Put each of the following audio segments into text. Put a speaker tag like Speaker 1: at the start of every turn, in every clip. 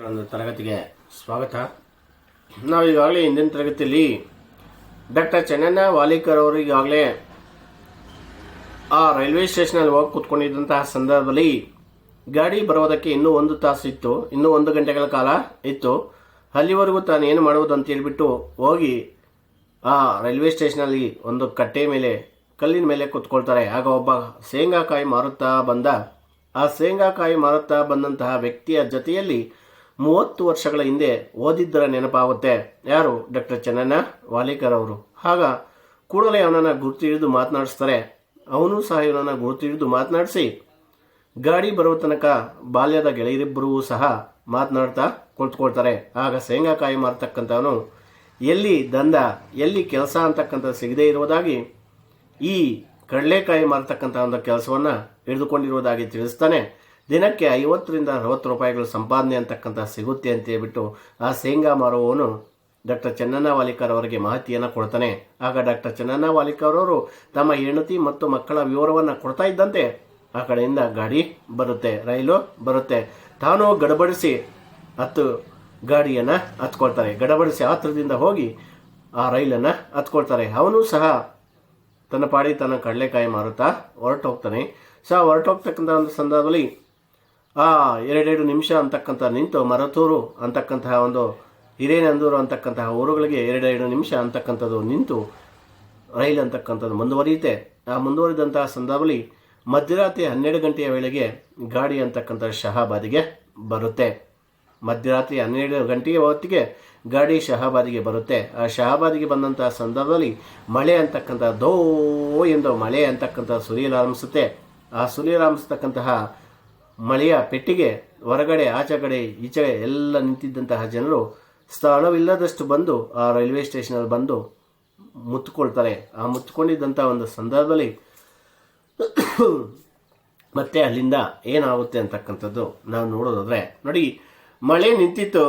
Speaker 1: ಒಂದು ತರಗತಿಗೆ ಸ್ವಾಗತ. ನಾವು ಈಗಾಗಲೇ ಹಿಂದಿನ ತರಗತಿಯಲ್ಲಿ ಡಾಕ್ಟರ್ ಚೆನ್ನಣ್ಣ ವಾಲಿಕರ್ ಅವರು ಈಗಾಗಲೇ ಆ ರೈಲ್ವೆ ಸ್ಟೇಷನಲ್ಲಿ ಹೋಗಿ ಕೂತ್ಕೊಂಡಿದ್ದಂತಹ ಸಂದರ್ಭದಲ್ಲಿ ಗಾಡಿ ಬರೋದಕ್ಕೆ ಇನ್ನೂ 1 ತಾಸು ಇತ್ತು, ಇನ್ನೂ 1 ಗಂಟೆಗಳ ಕಾಲ ಇತ್ತು. ಅಲ್ಲಿವರೆಗೂ ತಾನು ಏನು ಮಾಡುವುದು ಅಂತ ಹೇಳ್ಬಿಟ್ಟು ಹೋಗಿ ಆ ರೈಲ್ವೆ ಸ್ಟೇಷನಲ್ಲಿ ಒಂದು ಕಟ್ಟೆ ಮೇಲೆ ಕಲ್ಲಿನ ಮೇಲೆ ಕೂತ್ಕೊಳ್ತಾರೆ. ಆಗ ಒಬ್ಬ ಶೇಂಗಾಕಾಯಿ ಮಾರುತ್ತಾ ಬಂದಂತಹ ವ್ಯಕ್ತಿಯ ಜೊತೆಯಲ್ಲಿ 30 ವರ್ಷಗಳ ಹಿಂದೆ ಓದಿದ್ದರ ನೆನಪಾಗುತ್ತೆ. ಯಾರು? ಡಾಕ್ಟರ್ ಚೆನ್ನಣ್ಣ ವಾಲಿಕರ್ ಅವರು. ಆಗ ಕೂಡಲೇ ಅವನನ್ನು ಗುರುತು ಹಿಡಿದು ಮಾತನಾಡಿಸ್ತಾರೆ. ಅವನು ಸಹ ಇವನನ್ನು ಗುರುತು ಹಿಡಿದು ಮಾತನಾಡಿಸಿ ಗಾಡಿ ಬರುವ ತನಕ ಬಾಲ್ಯದ ಗೆಳೆಯರಿಬ್ಬರೂ ಸಹ ಮಾತನಾಡ್ತಾ ಕುಳಿತುಕೊಳ್ತಾರೆ. ಆಗ ಶೇಂಗಾಕಾಯಿ ಮಾರತಕ್ಕಂಥವನು ಎಲ್ಲಿ ದಂಧ ಎಲ್ಲಿ ಕೆಲಸ ಅಂತಕ್ಕಂಥ ಸಿಗದೇ ಇರುವುದಾಗಿ ಈ ಕಡಲೆಕಾಯಿ ಮಾರತಕ್ಕಂಥ ಒಂದು ಕೆಲಸವನ್ನು ಹಿಡಿದುಕೊಂಡಿರುವುದಾಗಿ ತಿಳಿಸ್ತಾನೆ. ದಿನಕ್ಕೆ 50ರಿಂದ 60 ರೂಪಾಯಿಗಳು ಸಂಪಾದನೆ ಅಂತಕ್ಕಂಥ ಸಿಗುತ್ತೆ ಅಂತ ಹೇಳ್ಬಿಟ್ಟು ಆ ಶೇಂಗಾ ಮಾರುವವನು ಡಾಕ್ಟರ್ ಚೆನ್ನಣ್ಣ ವಾಲಿಕರ್ ಅವರಿಗೆ ಮಾಹಿತಿಯನ್ನು ಕೊಡ್ತಾನೆ. ಆಗ ಡಾಕ್ಟರ್ ಚೆನ್ನಣ್ಣ ವಾಲಿಕರ್ ಅವರು ತಮ್ಮ ಹೆಂಡತಿ ಮತ್ತು ಮಕ್ಕಳ ವಿವರವನ್ನು ಕೊಡ್ತಾ ಇದ್ದಂತೆ ಆ ಕಡೆಯಿಂದ ಗಾಡಿ ಬರುತ್ತೆ, ರೈಲು ಬರುತ್ತೆ. ತಾನು ಗಡಬಡಿಸಿ ಗಾಡಿಯನ್ನು ಹತ್ಕೊಳ್ತಾರೆ. ಗಡಬಡಿಸಿ ಆತ್ರದಿಂದ ಹೋಗಿ ಆ ರೈಲನ್ನು ಹತ್ಕೊಳ್ತಾರೆ. ಅವನು ಸಹ ತನ್ನ ಪಾಡಿ ತನ್ನ ಕಡಲೆಕಾಯಿ ಮಾರುತ್ತಾ ಹೊರಟೋಗ್ತಾನೆ. ಹೊರಟೋಗ್ತಕ್ಕಂಥ ಒಂದು ಸಂದರ್ಭದಲ್ಲಿ 2 ನಿಮಿಷ ಅಂತಕ್ಕಂಥ ನಿಂತು ಮರತೂರು ಅಂತಕ್ಕಂತಹ ಒಂದು ಹಿರೇನಂದೂರು ಅಂತಕ್ಕಂತಹ ಊರುಗಳಿಗೆ 2 ನಿಮಿಷ ಅಂತಕ್ಕಂಥದ್ದು ನಿಂತು ರೈಲು ಅಂತಕ್ಕಂಥದ್ದು ಮುಂದುವರಿಯುತ್ತೆ. ಆ ಮುಂದುವರಿದಂತಹ ಸಂದರ್ಭದಲ್ಲಿ ಮಧ್ಯರಾತ್ರಿ 12 ಗಂಟೆಯ ವೇಳೆಗೆ ಗಾಡಿ ಅಂತಕ್ಕಂಥ ಶಹಾಬಾದಿಗೆ ಬರುತ್ತೆ. ಮಧ್ಯರಾತ್ರಿ 12 ಗಂಟೆಯ ಹೊತ್ತಿಗೆ ಗಾಡಿ ಶಹಾಬಾದಿಗೆ ಬರುತ್ತೆ. ಆ ಶಹಾಬಾದಿಗೆ ಬಂದಂತಹ ಸಂದರ್ಭದಲ್ಲಿ ಮಳೆ ಅಂತಕ್ಕಂಥ ದೋ ಎಂದು ಮಳೆ ಅಂತಕ್ಕಂಥ ಸುರಿಯಲಾರಂಭಿಸುತ್ತೆ. ಆ ಸುರಿಯಲಾರಂಭಿಸ್ತಕ್ಕಂತಹ ಮಳೆಯ ಪೆಟ್ಟಿಗೆ ಹೊರಗಡೆ ಆಚೆಗಡೆ ಈಚೆ ಎಲ್ಲ ನಿಂತಿದ್ದಂತಹ ಜನರು ಸ್ಥಳವಿಲ್ಲದಷ್ಟು ಬಂದು ಆ ರೈಲ್ವೆ ಸ್ಟೇಷನಲ್ಲಿ ಬಂದು ಮುತ್ತುಕೊಳ್ತಾರೆ. ಆ ಮುತ್ತುಕೊಂಡಿದ್ದಂಥ ಒಂದು ಸಂದರ್ಭದಲ್ಲಿ ಮತ್ತೆ ಅಲ್ಲಿಂದ ಏನಾಗುತ್ತೆ ಅಂತಕ್ಕಂಥದ್ದು ನಾವು ನೋಡೋದಾದ್ರೆ ನೋಡಿ, ಮಳೆ ನಿಂತಿತ್ತು,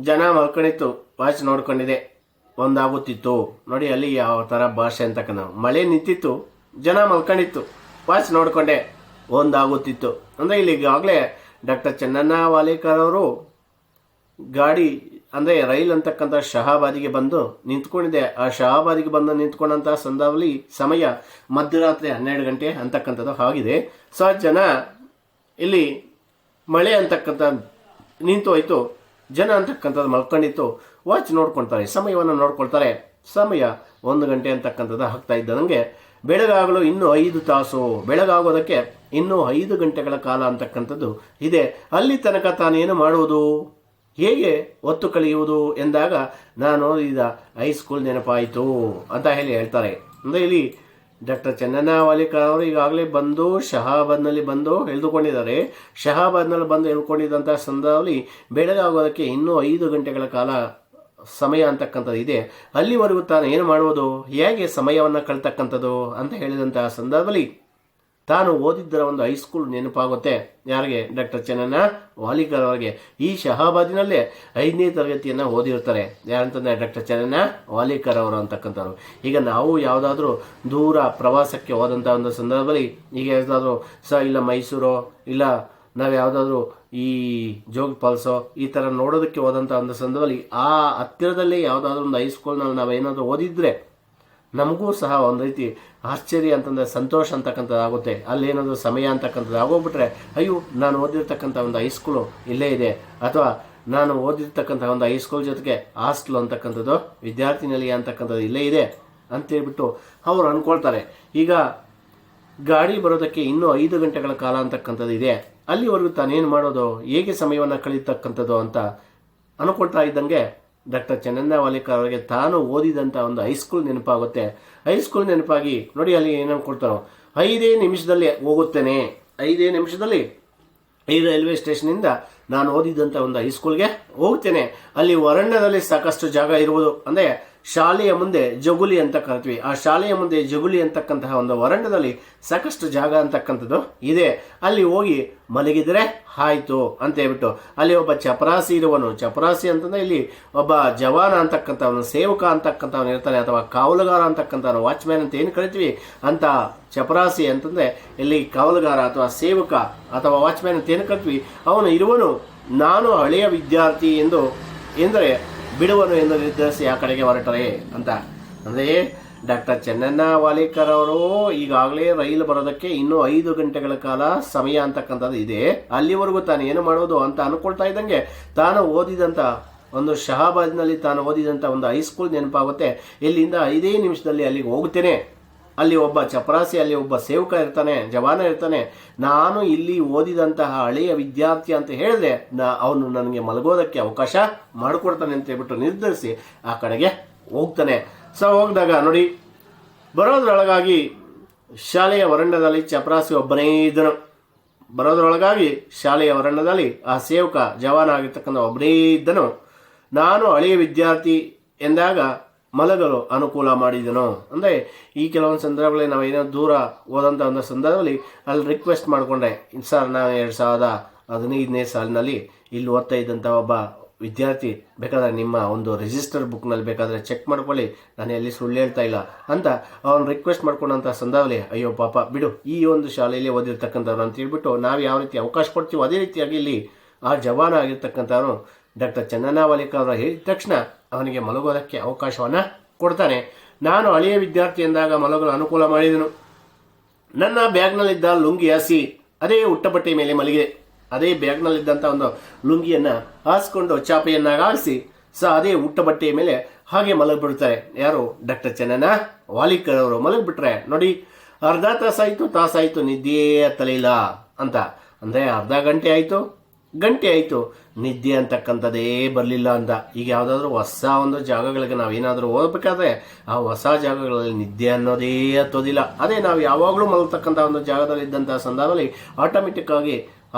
Speaker 1: ಜನ ಮಲ್ಕೊಂಡಿತ್ತು, ವಾಚ್ ನೋಡ್ಕೊಂಡಿದೆ, ಒಂದಾಗುತ್ತಿತ್ತು. ನೋಡಿ ಅಲ್ಲಿ ಯಾವ ಥರ ಭಾಷೆ ಅಂತಕ್ಕಂಥ ಮಳೆ ನಿಂತಿತ್ತು, ಜನ ಮಲ್ಕೊಂಡಿತ್ತು, ವಾಚ್ ನೋಡಿಕೊಂಡೆ, ಒಂದಾಗುತ್ತಿತ್ತು ಅಂದರೆ ಇಲ್ಲಿ ಈಗಾಗಲೇ ಡಾಕ್ಟರ್ ಚೆನ್ನಣ್ಣ ವಾಲಿಕರ್ ಅವರು ಗಾಡಿ ಅಂದರೆ ರೈಲ್ ಅಂತಕ್ಕಂಥ ಶಹಾಬಾದಿಗೆ ಬಂದು ನಿಂತ್ಕೊಂಡಿದೆ. ಆ ಶಹಾಬಾದಿಗೆ ಬಂದು ನಿಂತ್ಕೊಂಡಂತಹ ಸಂದರ್ಭದಲ್ಲಿ ಸಮಯ ಮಧ್ಯರಾತ್ರಿ 12 ಗಂಟೆ ಅಂತಕ್ಕಂಥದ್ದು ಆಗಿದೆ. ಜನ ಇಲ್ಲಿ ಮಳೆ ಅಂತಕ್ಕಂಥ ನಿಂತು ಹೋಯ್ತು, ಜನ ಅಂತಕ್ಕಂಥದ್ದು ಮಲ್ಕೊಂಡಿತ್ತು, ವಾಚ್ ನೋಡ್ಕೊಳ್ತಾರೆ, ಸಮಯವನ್ನು ನೋಡ್ಕೊಳ್ತಾರೆ. ಸಮಯ 1 ಗಂಟೆ ಅಂತಕ್ಕಂಥದ್ದು ಆಗ್ತಾ ಇದ್ದಂಗೆ ಬೆಳಗಾಗಲು ಇನ್ನೂ 5 ತಾಸು, ಬೆಳಗಾಗೋದಕ್ಕೆ ಇನ್ನೂ 5 ಗಂಟೆಗಳ ಕಾಲ ಅಂತಕ್ಕಂಥದ್ದು ಇದೆ. ಅಲ್ಲಿ ತನಕ ತಾನೇನು ಮಾಡುವುದು, ಹೇಗೆ ಹೊತ್ತು ಕಳೆಯುವುದು ಎಂದಾಗ ನಾನು ಓದಿದ ಹೈಸ್ಕೂಲ್ ನೆನಪಾಯಿತು ಅಂತ ಹೇಳ್ತಾರೆ. ಅಂದರೆ ಇಲ್ಲಿ ಡಾಕ್ಟರ್ ಚೆನ್ನಣ್ಣ ವಾಲಿಕರ್ ಅವರು ಈಗಾಗಲೇ ಬಂದು ಶಹಾಬಾದ್ನಲ್ಲಿ ಬಂದು ಎಳೆದುಕೊಂಡಿದ್ದಾರೆ. ಶಹಾಬಾದ್ನಲ್ಲಿ ಬಂದು ಎಳ್ಕೊಂಡಿದ್ದಂಥ ಸಂದರ್ಭದಲ್ಲಿ ಬೆಳಗಾಗೋದಕ್ಕೆ ಇನ್ನೂ 5 ಗಂಟೆಗಳ ಕಾಲ ಸಮಯ ಅಂತಕ್ಕಂಥದ್ದು ಇದೆ. ಅಲ್ಲಿವರೆಗೂ ತಾನು ಏನು ಮಾಡುವುದು, ಹೇಗೆ ಸಮಯವನ್ನು ಕಳ್ತಕ್ಕಂಥದ್ದು ಅಂತ ಹೇಳಿದಂತಹ ಸಂದರ್ಭದಲ್ಲಿ ತಾನು ಓದಿದ್ದರ ಒಂದು ಹೈಸ್ಕೂಲ್ ನೆನಪಾಗುತ್ತೆ. ಯಾರಿಗೆ? ಡಾಕ್ಟರ್ ಚೆನ್ನಣ್ಣ ವಾಲಿಕರ್ ಅವರಿಗೆ. ಈ ಶಹಾಬಾದಿನಲ್ಲೇ 5ನೇ ತರಗತಿಯನ್ನು ಓದಿರ್ತಾರೆ. ಯಾರಂತಂದರೆ ಡಾಕ್ಟರ್ ಚೆನ್ನಣ್ಣ ವಾಲಿಕರ್ ಅವರು ಅಂತಕ್ಕಂಥವ್ರು. ಈಗ ನಾವು ಯಾವುದಾದ್ರೂ ದೂರ ಪ್ರವಾಸಕ್ಕೆ ಹೋದಂಥ ಒಂದು ಸಂದರ್ಭದಲ್ಲಿ ಈಗ ಯಾವುದಾದ್ರೂ ಇಲ್ಲ ಮೈಸೂರು ಇಲ್ಲ ನಾವು ಯಾವುದಾದ್ರೂ ಈ ಜೋಗ್ ಫಾಲ್ಸೋ ಈ ಥರ ನೋಡೋದಕ್ಕೆ ಹೋದಂಥ ಒಂದು ಸಂದರ್ಭದಲ್ಲಿ ಆ ಹತ್ತಿರದಲ್ಲೇ ಯಾವುದಾದ್ರೂ ಒಂದು ಹೈಸ್ಕೂಲ್ನಲ್ಲಿ ನಾವೇನಾದರೂ ಓದಿದ್ರೆ ನಮಗೂ ಸಹ ಒಂದು ರೀತಿ ಆಶ್ಚರ್ಯ ಅಂತಂದರೆ ಸಂತೋಷ ಅಂತಕ್ಕಂಥದ್ದು ಆಗುತ್ತೆ. ಅಲ್ಲೇನಾದರೂ ಸಮಯ ಅಂತಕ್ಕಂಥದ್ದು ಆಗೋಗ್ಬಿಟ್ರೆ ಅಯ್ಯೋ ನಾನು ಓದಿರ್ತಕ್ಕಂಥ ಒಂದು ಹೈಸ್ಕೂಲು ಇಲ್ಲೇ ಇದೆ, ಅಥವಾ ನಾನು ಓದಿರ್ತಕ್ಕಂಥ ಒಂದು ಹೈಸ್ಕೂಲ್ ಜೊತೆಗೆ ಹಾಸ್ಟೆಲ್ ಅಂತಕ್ಕಂಥದ್ದು ವಿದ್ಯಾರ್ಥಿ ನಿಲಯ ಅಂತಕ್ಕಂಥದ್ದು ಇಲ್ಲೇ ಇದೆ ಅಂತೇಳ್ಬಿಟ್ಟು ಅವರು ಅಂದ್ಕೊಳ್ತಾರೆ. ಈಗ ಗಾಡಿ ಬರೋದಕ್ಕೆ ಇನ್ನೂ 5 ಗಂಟೆಗಳ ಕಾಲ ಅಂತಕ್ಕಂಥದ್ದು ಇದೆ. ಅಲ್ಲಿವರೆಗೂ ತಾನೇನು ಮಾಡೋದು, ಹೇಗೆ ಸಮಯವನ್ನು ಕಳೀತಕ್ಕಂಥದ್ದು ಅಂತ ಅನ್ಕೊಳ್ತಾ ಇದ್ದಂಗೆ ಡಾಕ್ಟರ್ ಚೆನ್ನಣ್ಣ ವಾಲಿಕರ್ ಅವರಿಗೆ ತಾನು ಓದಿದಂಥ ಒಂದು ಹೈಸ್ಕೂಲ್ ನೆನಪಾಗುತ್ತೆ. ಹೈಸ್ಕೂಲ್ ನೆನಪಾಗಿ ನೋಡಿ ಅಲ್ಲಿ ಏನು ಅನ್ಕೊಳ್ತಾರೋ, 5 ನಿಮಿಷದಲ್ಲಿ ಹೋಗುತ್ತೇನೆ, 5 ನಿಮಿಷದಲ್ಲಿ ಈ ರೈಲ್ವೆ ಸ್ಟೇಷನಿಂದ ನಾನು ಓದಿದಂಥ ಒಂದು ಹೈಸ್ಕೂಲ್ಗೆ ಹೋಗ್ತೇನೆ. ಅಲ್ಲಿ ವರಂಡದಲ್ಲಿ ಸಾಕಷ್ಟು ಜಾಗ ಇರುವುದು, ಅಂದರೆ ಶಾಲೆಯ ಮುಂದೆ ಜಗುಲಿ ಅಂತ ಕರಿತೀವಿ. ಆ ಶಾಲೆಯ ಮುಂದೆ ಜಗುಲಿ ಅಂತಕ್ಕಂತಹ ಒಂದು ವರಂಡದಲ್ಲಿ ಸಾಕಷ್ಟು ಜಾಗ ಅಂತಕ್ಕಂಥದ್ದು ಇದೆ. ಅಲ್ಲಿ ಹೋಗಿ ಮಲಗಿದರೆ ಆಯಿತು ಅಂತ ಹೇಳ್ಬಿಟ್ಟು ಅಲ್ಲಿ ಒಬ್ಬ ಚಪರಾಸಿ ಇರುವನು. ಚಪರಾಸಿ ಅಂತಂದರೆ ಇಲ್ಲಿ ಒಬ್ಬ ಜವಾನ ಅಂತಕ್ಕಂಥವನು, ಸೇವಕ ಅಂತಕ್ಕಂಥವನು ಇರ್ತಾನೆ, ಅಥವಾ ಕಾವಲುಗಾರ ಅಂತಕ್ಕಂಥವನು, ವಾಚ್ಮ್ಯಾನ್ ಅಂತ ಏನು ಕರಿತೀವಿ ಅಂತ ಚಪರಾಸಿ ಅಂತಂದರೆ ಇಲ್ಲಿ ಕಾವಲುಗಾರ ಅಥವಾ ಸೇವಕ ಅಥವಾ ವಾಚ್ಮ್ಯಾನ್ ಅಂತ ಏನು ಕರಿತೀವಿ ಅವನು ಇರುವನು. ನಾನು ಹಳೆಯ ವಿದ್ಯಾರ್ಥಿ ಎಂದರೆ ಬಿಡುವನು ಎಂದು ನಿರ್ಧರಿಸಿ ಆ ಕಡೆಗೆ ಹೊರಟರೆ ಅಂತ. ಅಂದರೆ ಡಾಕ್ಟರ್ ಚೆನ್ನಣ್ಣ ವಾಲೇಕರ್ ಅವರು ಈಗಾಗಲೇ ರೈಲು ಬರೋದಕ್ಕೆ ಇನ್ನೂ 5 ಗಂಟೆಗಳ ಕಾಲ ಸಮಯ ಅಂತಕ್ಕಂಥದ್ದು ಇದೆ. ಅಲ್ಲಿವರೆಗೂ ತಾನು ಏನು ಮಾಡೋದು ಅಂತ ಅನ್ಕೊಳ್ತಾ ಇದ್ದಂಗೆ ತಾನು ಓದಿದಂಥ ಒಂದು ಶಹಾಬಾದ್ನಲ್ಲಿ ತಾನು ಓದಿದಂಥ ಒಂದು ಹೈಸ್ಕೂಲ್ ನೆನಪಾಗುತ್ತೆ. ಇಲ್ಲಿಂದ 5 ನಿಮಿಷದಲ್ಲಿ ಅಲ್ಲಿಗೆ ಹೋಗ್ತೇನೆ. ಅಲ್ಲಿ ಒಬ್ಬ ಚಪರಾಸಿ, ಅಲ್ಲಿ ಒಬ್ಬ ಸೇವಕ ಇರ್ತಾನೆ, ಜವಾನ ಇರ್ತಾನೆ. ನಾನು ಇಲ್ಲಿ ಓದಿದಂತಹ ಹಳೆಯ ವಿದ್ಯಾರ್ಥಿ ಅಂತ ಹೇಳಿದ್ರೆ ಅವನು ನನಗೆ ಮಲಗೋದಕ್ಕೆ ಅವಕಾಶ ಮಾಡಿಕೊಡ್ತಾನೆ ಅಂತ ಹೇಳ್ಬಿಟ್ಟು ನಿರ್ಧರಿಸಿ ಆ ಕಡೆಗೆ ಹೋಗ್ತಾನೆ. ಹೋಗಿದಾಗ ನೋಡಿ, ಬರೋದ್ರೊಳಗಾಗಿ ಶಾಲೆಯ ವರಂಡದಲ್ಲಿ ಚಪರಾಸಿ ಒಬ್ಬನೇ ಇದ್ದನು. ಬರೋದ್ರೊಳಗಾಗಿ ಶಾಲೆಯ ವರಂಡದಲ್ಲಿ ಆ ಸೇವಕ ಜವಾನ ಆಗಿರ್ತಕ್ಕಂಥ ಒಬ್ಬನೇ ಇದ್ದನು. ನಾನು ಹಳೆಯ ವಿದ್ಯಾರ್ಥಿ ಎಂದಾಗ ಮಲಗಲು ಅನುಕೂಲ ಮಾಡಿದನು. ಅಂದರೆ ಈ ಕೆಲವೊಂದು ಸಂದರ್ಭಗಳಲ್ಲಿ ನಾವು ಏನೋ ದೂರ ಹೋದಂಥ ಒಂದು ಸಂದರ್ಭದಲ್ಲಿ ಅಲ್ಲಿ ರಿಕ್ವೆಸ್ಟ್ ಮಾಡಿಕೊಂಡೆ, ಸರ್ ನಾನು 2015ನೇ ಸಾಲಿನಲ್ಲಿ ಇಲ್ಲಿ ಓದ್ತಾ ಇದ್ದಂಥ ಒಬ್ಬ ವಿದ್ಯಾರ್ಥಿ, ಬೇಕಾದರೆ ನಿಮ್ಮ ಒಂದು ರಿಜಿಸ್ಟರ್ ಬುಕ್ನಲ್ಲಿ ಬೇಕಾದರೆ ಚೆಕ್ ಮಾಡ್ಕೊಳ್ಳಿ, ನಾನು ಎಲ್ಲಿ ಸುಳ್ಳು ಹೇಳ್ತಾ ಇಲ್ಲ ಅಂತ ಅವನು ರಿಕ್ವೆಸ್ಟ್ ಮಾಡ್ಕೊಂಡಂಥ ಸಂದರ್ಭದಲ್ಲಿ, ಅಯ್ಯೋ ಪಾಪ ಬಿಡು, ಈ ಒಂದು ಶಾಲೆಯಲ್ಲಿ ಓದಿರ್ತಕ್ಕಂಥವ್ರು ಅಂತ ಹೇಳ್ಬಿಟ್ಟು ನಾವು ಯಾವ ರೀತಿ ಅವಕಾಶ ಕೊಡ್ತೀವೋ ಅದೇ ರೀತಿಯಾಗಿ ಇಲ್ಲಿ ಆ ಜವಾನ ಆಗಿರ್ತಕ್ಕಂಥವನು ಡಾಕ್ಟರ್ ಚೆನ್ನಣ್ಣ ವಾಲೇಕರ್ ಅವರು ಹೇಳಿದ ತಕ್ಷಣ ಅವನಿಗೆ ಮಲಗೋದಕ್ಕೆ ಅವಕಾಶವನ್ನು ಕೊಡ್ತಾನೆ. ನಾನು ಹಳೆಯ ವಿದ್ಯಾರ್ಥಿ ಎಂದಾಗ ಮಲಗಲು ಅನುಕೂಲ ಮಾಡಿದನು. ನನ್ನ ಬ್ಯಾಗ್ನಲ್ಲಿದ್ದ ಲುಂಗಿ ಹಾಸಿ ಅದೇ ಉಟ್ಟಬಟ್ಟೆ ಮೇಲೆ ಮಲಗಿದೆ. ಅದೇ ಬ್ಯಾಗ್ನಲ್ಲಿದ್ದಂಥ ಒಂದು ಲುಂಗಿಯನ್ನು ಹಾಸ್ಕೊಂಡು ಚಾಪೆಯನ್ನಾಗಿ ಆರಿಸಿ ಅದೇ ಉಟ್ಟಬಟ್ಟೆಯ ಮೇಲೆ ಹಾಗೆ ಮಲಗಿಬಿಡ್ತಾರೆ. ಯಾರು? ಡಾಕ್ಟರ್ ಚೆನ್ನಣ್ಣ ವಾಲೇಕರ್ ಅವರು ಮಲಗಿಬಿಟ್ರೆ ನೋಡಿ, ಅರ್ಧ ತಾಸಾಯಿತು ನಿದ್ದೆಯೇ ಹತ್ತಲಿಲ್ಲ ಅಂತ. ಅಂದರೆ ಅರ್ಧ ಗಂಟೆ ಆಯಿತು ನಿದ್ದೆ ಅಂತಕ್ಕಂಥದ್ದೇ ಬರಲಿಲ್ಲ ಅಂತ. ಈಗ ಯಾವುದಾದ್ರೂ ಹೊಸ ಒಂದು ಜಾಗಗಳಿಗೆ ನಾವೇನಾದರೂ ಹೋಗ್ಬೇಕಾದ್ರೆ ಆ ಹೊಸ ಜಾಗಗಳಲ್ಲಿ ನಿದ್ದೆ ಅನ್ನೋದೇ ಹತ್ತೋದಿಲ್ಲ. ಅದೇ ನಾವು ಯಾವಾಗಲೂ ಮಲಗ್ತಕ್ಕಂಥ ಒಂದು ಜಾಗದಲ್ಲಿ ಇದ್ದಂಥ ಸಂದರ್ಭದಲ್ಲಿ ಆಟೋಮೆಟಿಕ್ ಆಗಿ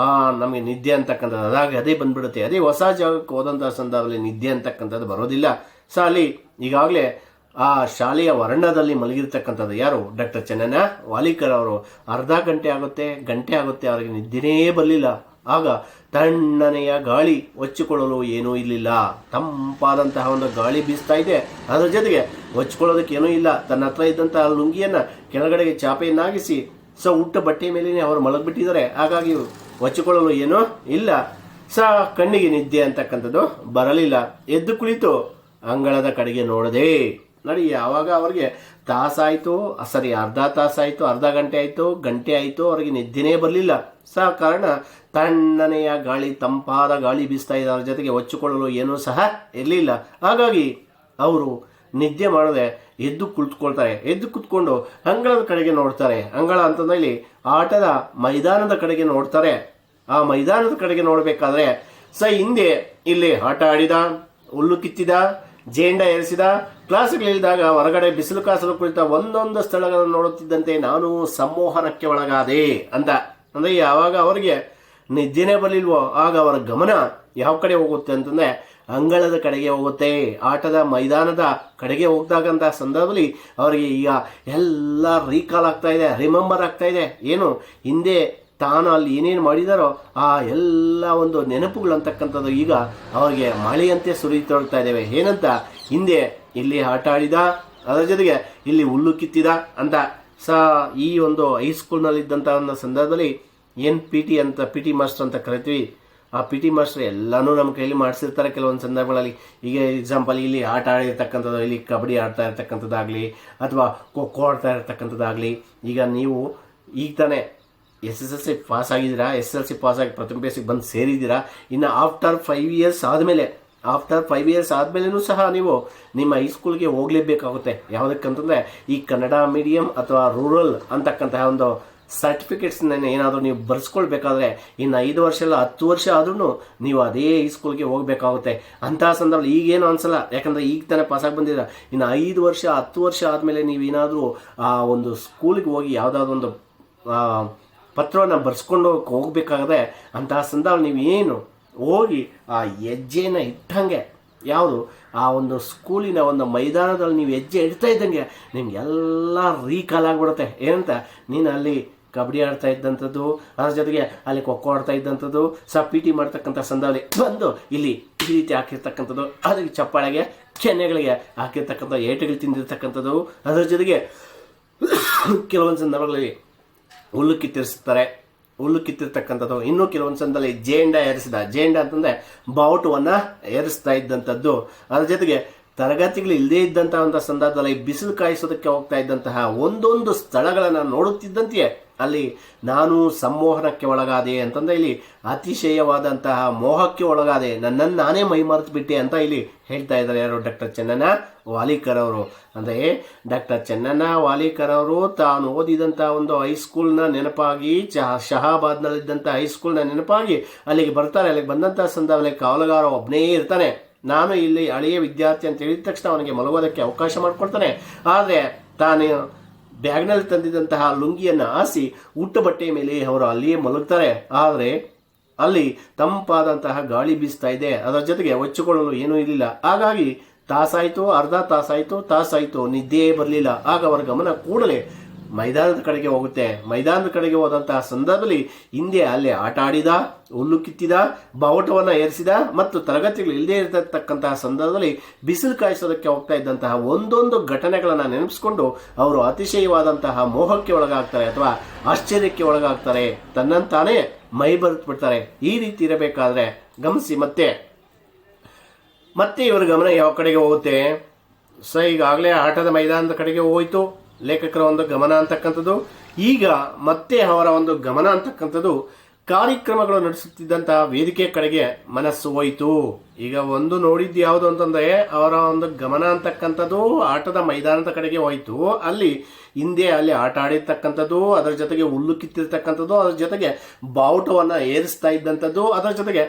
Speaker 1: ನಮಗೆ ನಿದ್ದೆ ಅಂತಕ್ಕಂಥದ್ದು ಅದೇ ಬಂದ್ಬಿಡುತ್ತೆ. ಅದೇ ಹೊಸ ಜಾಗಕ್ಕೆ ಹೋದಂಥ ಸಂದರ್ಭದಲ್ಲಿ ನಿದ್ದೆ ಅಂತಕ್ಕಂಥದ್ದು ಬರೋದಿಲ್ಲ. ಅಲ್ಲಿ ಈಗಾಗಲೇ ಆ ಶಾಲೆಯ ವರಂಡದಲ್ಲಿ ಮಲಗಿರ್ತಕ್ಕಂಥದ್ದು ಯಾರು? ಡಾಕ್ಟರ್ ಚೆನ್ನಣ್ಣ ವಾಲೇಕರ್ ಅವರು. ಅರ್ಧ ಗಂಟೆ ಆಗುತ್ತೆ ಅವರಿಗೆ ನಿದ್ದೆನೇ ಬರಲಿಲ್ಲ. ಆಗ ತಣ್ಣನೆಯ ಗಾಳಿ ಹೊಚ್ಚಿಕೊಳ್ಳಲು ಏನೂ ಇರಲಿಲ್ಲ. ತಂಪಾದಂತಹ ಒಂದು ಗಾಳಿ ಬೀಸ್ತಾ ಇದೆ, ಅದರ ಜೊತೆಗೆ ಹೊಚ್ಕೊಳ್ಳೋದಕ್ಕೆ ಏನೂ ಇಲ್ಲ. ತನ್ನ ಹತ್ರ ಇದ್ದಂತಹ ಲುಂಗಿಯನ್ನು ಕೆಳಗಡೆಗೆ ಚಾಪೆಯನ್ನಾಗಿಸಿ ಉಟ್ಟ ಬಟ್ಟೆ ಮೇಲೇ ಅವರು ಮಲಗಿಬಿಟ್ಟಿದ್ದಾರೆ. ಹಾಗಾಗಿ ಹೊಚ್ಚಿಕೊಳ್ಳಲು ಏನೂ ಇಲ್ಲ. ಕಣ್ಣಿಗೆ ನಿದ್ದೆ ಅಂತಕ್ಕಂಥದ್ದು ಬರಲಿಲ್ಲ. ಎದ್ದು ಕುಳಿತು ಅಂಗಳದ ಕಡೆಗೆ ನೋಡದೆ ನೋಡಿ, ಯಾವಾಗ ಅವರಿಗೆ ಅರ್ಧ ತಾಸಾಯಿತು, ಅರ್ಧ ಗಂಟೆ ಆಯಿತು ಅವರಿಗೆ ನಿದ್ದೆನೇ ಬರಲಿಲ್ಲ. ಕಾರಣ ತಣ್ಣನೆಯ ಗಾಳಿ, ತಂಪಾದ ಗಾಳಿ ಬೀಸ್ತಾ ಇದೆ, ಅದರ ಜೊತೆಗೆ ಹೊಚ್ಚಿಕೊಳ್ಳಲು ಏನೂ ಸಹ ಇರಲಿಲ್ಲ. ಹಾಗಾಗಿ ಅವರು ನಿದ್ದೆ ಮಾಡದೆ ಎದ್ದು ಕುಳಿತುಕೊಳ್ತಾರೆ. ಎದ್ದು ಕುತ್ಕೊಂಡು ಅಂಗಳದ ಕಡೆಗೆ ನೋಡ್ತಾರೆ. ಅಂಗಳ ಅಂತಂದ್ರೆ ಇಲ್ಲಿ ಆಟದ ಮೈದಾನದ ಕಡೆಗೆ ನೋಡ್ತಾರೆ. ಆ ಮೈದಾನದ ಕಡೆಗೆ ನೋಡಬೇಕಾದ್ರೆ ಹಿಂದೆ ಇಲ್ಲಿ ಆಟ ಆಡಿದ, ಹುಲ್ಲು ಕಿತ್ತಿದ, ಜೇಂಡ ಏರಿಸಿದ, ಕ್ಲಾಸ್ಗಳಿಲ್ದಾಗ ಹೊರಗಡೆ ಬಿಸಿಲು ಕಾಸಲು ಕುಳಿತ ಒಂದೊಂದು ಸ್ಥಳಗಳನ್ನು ನೋಡುತ್ತಿದ್ದಂತೆ ನಾನು ಸಂಮೋಹನಕ್ಕೆ ಒಳಗಾದೆ ಅಂತ. ಅಂದರೆ ಯಾವಾಗ ಅವರಿಗೆ ನಿದ್ದೆನೇ ಬರಲಿಲ್ವೋ ಆಗ ಅವರ ಗಮನ ಯಾವ ಕಡೆ ಹೋಗುತ್ತೆ ಅಂತಂದರೆ ಅಂಗಳದ ಕಡೆಗೆ ಹೋಗುತ್ತೆ. ಆಟದ ಮೈದಾನದ ಕಡೆಗೆ ಹೋಗ್ದಾಗಂಥ ಸಂದರ್ಭದಲ್ಲಿ ಅವರಿಗೆ ಈಗ ಎಲ್ಲ ರೀಕಾಲ್ ಆಗ್ತಾ ಇದೆ, ರಿಮೆಂಬರ್ ಆಗ್ತಾ ಇದೆ. ಏನು ಹಿಂದೆ ತಾನು ಅಲ್ಲಿ ಏನೇನು ಮಾಡಿದಾರೋ ಆ ಎಲ್ಲ ಒಂದು ನೆನಪುಗಳು ಅಂತಕ್ಕಂಥದ್ದು ಈಗ ಅವರಿಗೆ ಮಳೆಯಂತೆ ಸುರಿತೊಳ್ತಾ ಇದ್ದೇವೆ. ಏನಂತ? ಹಿಂದೆ ಇಲ್ಲಿ ಆಟ ಆಡಿದ, ಅದರ ಜೊತೆಗೆ ಇಲ್ಲಿ ಹುಲ್ಲು ಕಿತ್ತಿದ ಅಂತ. ಈ ಒಂದು ಹೈಸ್ಕೂಲ್ನಲ್ಲಿದ್ದಂಥ ಒಂದು ಸಂದರ್ಭದಲ್ಲಿ ಏನು ಪಿ ಟಿ ಮಾಸ್ಟರ್ ಅಂತ ಕರಿತೀವಿ, ಆ ಪಿ ಟಿ ಮಾಸ್ಟರ್ ಎಲ್ಲನೂ ನಮ್ಮ ಕೈಲಿ ಮಾಡಿಸಿರ್ತಾರೆ ಕೆಲವೊಂದು ಸಂದರ್ಭಗಳಲ್ಲಿ. ಈಗ ಎಕ್ಸಾಂಪಲ್ ಇಲ್ಲಿ ಆಟ ಆಡಿರ್ತಕ್ಕಂಥದ್ದು, ಇಲ್ಲಿ ಕಬಡ್ಡಿ ಆಡ್ತಾ ಇರ್ತಕ್ಕಂಥದ್ದಾಗಲಿ ಅಥವಾ ಖೋ ಆಡ್ತಾ ಇರ್ತಕ್ಕಂಥದ್ದಾಗಲಿ. ಈಗ ನೀವು ಈಗ ತಾನೇ SSLC ಪಾಸ್ ಆಗಿದ್ದೀರಾ, SSLC ಪಾಸ್ ಆಗಿ ಪ್ರಥಮ ಬೇಸಿಗೆ ಬಂದು ಸೇರಿದ್ದೀರಾ. ಇನ್ನು ಆಫ್ಟರ್ 5 ಇಯರ್ಸ್ ಆದಮೇಲೆನೂ ಸಹ ನೀವು ನಿಮ್ಮ ಹೈಸ್ಕೂಲ್ಗೆ ಹೋಗಲೇಬೇಕಾಗುತ್ತೆ. ಯಾವುದಕ್ಕಂತಂದರೆ ಈ ಕನ್ನಡ ಮೀಡಿಯಂ ಅಥವಾ ರೂರಲ್ ಅಂತಕ್ಕಂತಹ ಒಂದು ಸರ್ಟಿಫಿಕೇಟ್ಸ್ನ ಏನಾದರೂ ನೀವು ಬರ್ಸ್ಕೊಳ್ಬೇಕಾದ್ರೆ ಇನ್ನು 5 ವರ್ಷ ಇಲ್ಲ 10 ವರ್ಷ ಆದ್ರೂ ನೀವು ಅದೇ ಹೈಸ್ಕೂಲ್ಗೆ ಹೋಗಬೇಕಾಗುತ್ತೆ. ಅಂತಹ ಸಂದರ್ಭ ಈಗೇನು ಅನ್ಸಲ್ಲ, ಯಾಕಂದರೆ ಈಗ ತಾನೇ ಪಾಸಾಗಿ ಬಂದಿದ್ದೀರಾ. ಇನ್ನು 5 ವರ್ಷ 10 ವರ್ಷ ಆದಮೇಲೆ ನೀವೇನಾದರೂ ಆ ಒಂದು ಸ್ಕೂಲಿಗೆ ಹೋಗಿ ಯಾವುದಾದ್ರೂ ಒಂದು ಪತ್ರವನ್ನು ಬರ್ಸ್ಕೊಂಡು ಹೋಗ್ಬೇಕಾದ್ರೆ ಅಂತಹ ಸಂದರ್ಭ ನೀವು ಏನು ಹೋಗಿ ಆ ಹೆಜ್ಜೆಯನ್ನು ಇಟ್ಟಂಗೆ ಯಾವುದು ಆ ಒಂದು ಸ್ಕೂಲಿನ ಒಂದು ಮೈದಾನದಲ್ಲಿ ನೀವು ಹೆಜ್ಜೆ ಇಡ್ತಾ ಇದ್ದಂಗೆ ನಿಮಗೆಲ್ಲ ರೀಕಾಲ್ ಆಗಿಬಿಡುತ್ತೆ. ಏನಂತ? ನೀನು ಅಲ್ಲಿ ಕಬಡ್ಡಿ ಆಡ್ತಾ ಇದ್ದಂಥದ್ದು, ಅದರ ಜೊತೆಗೆ ಅಲ್ಲಿ ಖೋ ಆಡ್ತಾ ಇದ್ದಂಥದ್ದು, ಪಿ ಟಿ ಮಾಡ್ತಕ್ಕಂಥ ಸಂದರ್ಭದಲ್ಲಿ ಬಂದು ಇಲ್ಲಿ ಈ ರೀತಿ ಹಾಕಿರ್ತಕ್ಕಂಥದ್ದು, ಅದಕ್ಕೆ ಚಪ್ಪಾಳೆಗೆ ಕೆನ್ನೆಗಳಿಗೆ ಹಾಕಿರ್ತಕ್ಕಂಥ ಏಟುಗಳು ತಿಂದಿರ್ತಕ್ಕಂಥದ್ದು, ಅದರ ಜೊತೆಗೆ ಕೆಲವೊಂದು ಸಂದರ್ಭಗಳಲ್ಲಿ ಹುಲ್ಲು ಕಿತ್ತಿರಿಸ್ತಾರೆ, ಹುಲ್ಲು ಕಿತ್ತಿರ್ತಕ್ಕಂಥದ್ದು. ಇನ್ನೂ ಕೆಲವೊಂದು ಸಂದರ್ಭದಲ್ಲಿ ಜೇಂಡ ಜೇಂಡ ಅಂತಂದ್ರೆ ಬಾವುಟವನ್ನ ಏರಿಸ್ತಾ ಇದ್ದಂಥದ್ದು. ಅದ್ರ ಜೊತೆಗೆ ತರಗತಿಗಳು ಇಲ್ಲದೇ ಇದ್ದಂತಹ ಒಂದು ಸಂದರ್ಭದಲ್ಲಿ ಬಿಸಿಲು ಕಾಯಿಸೋದಕ್ಕೆ ಹೋಗ್ತಾ ಇದ್ದಂತಹ ಒಂದೊಂದು ಸ್ಥಳಗಳನ್ನ ನೋಡುತ್ತಿದ್ದಂತೆಯೇ ಅಲ್ಲಿ ನಾನು ಸಂಮೋಹನಕ್ಕೆ ಒಳಗಾದೆ ಅಂತಂದ್ರೆ ಇಲ್ಲಿ ಅತಿಶಯವಾದಂತಹ ಮೋಹಕ್ಕೆ ಒಳಗಾದೆ, ನನ್ನನ್ನು ನಾನೇ ಮೈಮರೆತು ಬಿಟ್ಟೆ ಅಂತ ಇಲ್ಲಿ ಹೇಳ್ತಾ ಇದ್ದಾರೆ. ಯಾರು? ಡಾಕ್ಟರ್ ಚೆನ್ನಣ್ಣ ವಾಲಿಕರ್ ಅವರು. ಅಂದ್ರೆ ಡಾಕ್ಟರ್ ಚೆನ್ನಣ್ಣ ವಾಲಿಕರ್ ಅವರು ತಾನು ಓದಿದಂತಹ ಒಂದು ಹೈಸ್ಕೂಲ್ನ ನೆನಪಾಗಿ, ಶಹಾಬಾದ್ನಲ್ಲಿದ್ದಂಥ ಹೈಸ್ಕೂಲ್ನ ನೆನಪಾಗಿ ಅಲ್ಲಿಗೆ ಬರ್ತಾರೆ. ಅಲ್ಲಿಗೆ ಬಂದಂತಹ ಸಂದರ್ಭದಲ್ಲಿ ಕಾವಲುಗಾರ ಒಬ್ಬನೇ ಇರ್ತಾನೆ. ನಾನು ಇಲ್ಲಿ ಹಳೆಯ ವಿದ್ಯಾರ್ಥಿ ಅಂತ ಹೇಳಿದ ತಕ್ಷಣ ಅವನಿಗೆ ಮಲಗೋದಕ್ಕೆ ಅವಕಾಶ ಮಾಡಿಕೊಡ್ತಾನೆ. ಆದರೆ ತಾನು ಬ್ಯಾಗ್ನಲ್ಲಿ ತಂದಿದ್ದಂತಹ ಲುಂಗಿಯನ್ನು ಹಾಸಿ ಉಟ್ಟ ಬಟ್ಟೆಯ ಮೇಲೆ ಅವರು ಅಲ್ಲಿಯೇ ಮಲಗ್ತಾರೆ. ಆದರೆ ಅಲ್ಲಿ ತಂಪಾದಂತಹ ಗಾಳಿ ಬೀಸ್ತಾ ಇದೆ, ಅದರ ಜೊತೆಗೆ ಹೊಚ್ಚಿಕೊಳ್ಳಲು ಏನೂ ಇರಲಿಲ್ಲ. ಹಾಗಾಗಿ ತಾಸಾಯಿತು, ಅರ್ಧ ತಾಸಾಯಿತು, ನಿದ್ದೆಯೇ ಬರಲಿಲ್ಲ. ಆಗ ಅವರ ಗಮನ ಕೂಡಲೇ ಮೈದಾನದ ಕಡೆಗೆ ಹೋಗುತ್ತೆ. ಮೈದಾನದ ಕಡೆಗೆ ಹೋದಂತಹ ಸಂದರ್ಭದಲ್ಲಿ ಹಿಂದೆ ಅಲ್ಲಿ ಆಟ ಆಡಿದ, ಹುಲ್ಲು ಕಿತ್ತಿದ, ಬಾವುಟವನ್ನು ಏರಿಸಿದ ಮತ್ತು ತರಗತಿಗಳು ಇಲ್ಲದೇ ಇರತಕ್ಕಂತಹ ಸಂದರ್ಭದಲ್ಲಿ ಬಿಸಿಲು ಕಾಯಿಸೋದಕ್ಕೆ ಹೋಗ್ತಾ ಇದ್ದಂತಹ ಒಂದೊಂದು ಘಟನೆಗಳನ್ನು ನೆನಪಿಸ್ಕೊಂಡು ಅವರು ಅತಿಶಯವಾದಂತಹ ಮೋಹಕ್ಕೆ ಒಳಗಾಗ್ತಾರೆ ಅಥವಾ ಆಶ್ಚರ್ಯಕ್ಕೆ ಒಳಗಾಗ್ತಾರೆ, ತನ್ನಂತಾನೇ ಮೈ ಬರೆತು ಬಿಡ್ತಾರೆ. ಈ ರೀತಿ ಇರಬೇಕಾದ್ರೆ ಗಮನಿಸಿ, ಮತ್ತೆ ಇವರ ಗಮನ ಯಾವ ಕಡೆಗೆ ಹೋಗುತ್ತೆ? ಈಗಾಗಲೇ ಆಟದ ಮೈದಾನದ ಕಡೆಗೆ ಹೋಯಿತು ಲೇಖಕರ ಒಂದು ಗಮನ ಅಂತಕ್ಕಂಥದ್ದು. ಈಗ ಮತ್ತೆ ಅವರ ಒಂದು ಗಮನ ಅಂತಕ್ಕಂಥದ್ದು ಕಾರ್ಯಕ್ರಮಗಳು ನಡೆಸುತ್ತಿದ್ದಂತಹ ವೇದಿಕೆ ಕಡೆಗೆ ಮನಸ್ಸು ಹೋಯಿತು. ಈಗ ಒಂದು ನೋಡಿದ್ದು ಯಾವುದು ಅಂತಂದ್ರೆ ಅವರ ಒಂದು ಗಮನ ಅಂತಕ್ಕಂಥದ್ದು ಆಟದ ಮೈದಾನದ ಕಡೆಗೆ ಹೋಯಿತು. ಅಲ್ಲಿ ಹಿಂದೆ ಅಲ್ಲಿ ಆಟ ಆಡಿರ್ತಕ್ಕಂಥದ್ದು, ಅದರ ಜೊತೆಗೆ ಹುಲ್ಲು ಕಿತ್ತಿರ್ತಕ್ಕಂಥದ್ದು, ಅದರ ಜೊತೆಗೆ ಬಾವುಟವನ್ನ ಏರಿಸ್ತಾ ಇದ್ದಂಥದ್ದು, ಅದರ ಜೊತೆಗೆ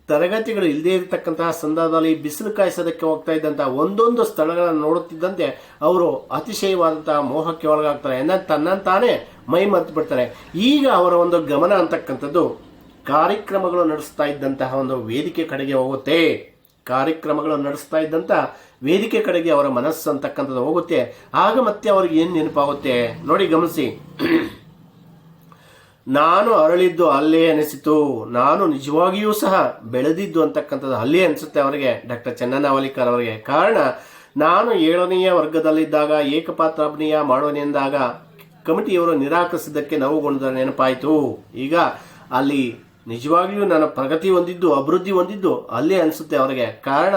Speaker 1: ತರಗತಿಗಳು ಇಲ್ಲದೇ ಇರತಕ್ಕಂತಹ ಸಂದರ್ಭದಲ್ಲಿ ಬಿಸಿಲು ಕಾಯಿಸೋದಕ್ಕೆ ಹೋಗ್ತಾ ಇದ್ದಂತಹ ಒಂದೊಂದು ಸ್ಥಳಗಳನ್ನು ನೋಡುತ್ತಿದ್ದಂತೆ ಅವರು ಅತಿಶಯವಾದಂತಹ ಮೋಹಕ್ಕೆ ಒಳಗಾಗ್ತಾರೆ, ತನ್ನಂತಾನೇ ಮೈ ಮರೆತು ಬಿಡ್ತಾರೆ. ಈಗ ಅವರ ಒಂದು ಗಮನ ಅಂತಕ್ಕಂಥದ್ದು ಕಾರ್ಯಕ್ರಮಗಳು ನಡೆಸ್ತಾ ಇದ್ದಂತಹ ಒಂದು ವೇದಿಕೆ ಕಡೆಗೆ ಹೋಗುತ್ತೆ. ಕಾರ್ಯಕ್ರಮಗಳು ನಡೆಸ್ತಾ ಇದ್ದಂತಹ ವೇದಿಕೆ ಕಡೆಗೆ ಅವರ ಮನಸ್ಸು ಅಂತಕ್ಕಂಥದ್ದು ಹೋಗುತ್ತೆ. ಆಗ ಮತ್ತೆ ಅವ್ರಿಗೆ ಏನು ನೆನಪಾಗುತ್ತೆ ನೋಡಿ, ಗಮನಿಸಿ. ನಾನು ಅರಳಿದ್ದು ಅಲ್ಲೇ ಅನಿಸಿತು, ನಾನು ನಿಜವಾಗಿಯೂ ಸಹ ಬೆಳೆದಿದ್ದು ಅಂತಕ್ಕಂಥದ್ದು ಅಲ್ಲೇ ಅನಿಸುತ್ತೆ ಅವರಿಗೆ, ಡಾಕ್ಟರ್ ಚೆನ್ನಣ್ಣ ವಾಲಿಕರ್ ಅವರಿಗೆ. ಕಾರಣ, ನಾನು 7ನೇ ವರ್ಗದಲ್ಲಿದ್ದಾಗ ಏಕಪಾತ್ರ ಅಭಿನಯ ಮಾಡೋನೆಂದಾಗ ಕಮಿಟಿಯವರು ನಿರಾಕರಿಸಿದ್ದಕ್ಕೆ ನೋವುಗೊಂಡ ನೆನಪಾಯಿತು. ಈಗ ಅಲ್ಲಿ ನಿಜವಾಗಿಯೂ ನಾನು ಪ್ರಗತಿ ಹೊಂದಿದ್ದು, ಅಭಿವೃದ್ಧಿ ಹೊಂದಿದ್ದು ಅಲ್ಲೇ ಅನಿಸುತ್ತೆ ಅವರಿಗೆ. ಕಾರಣ,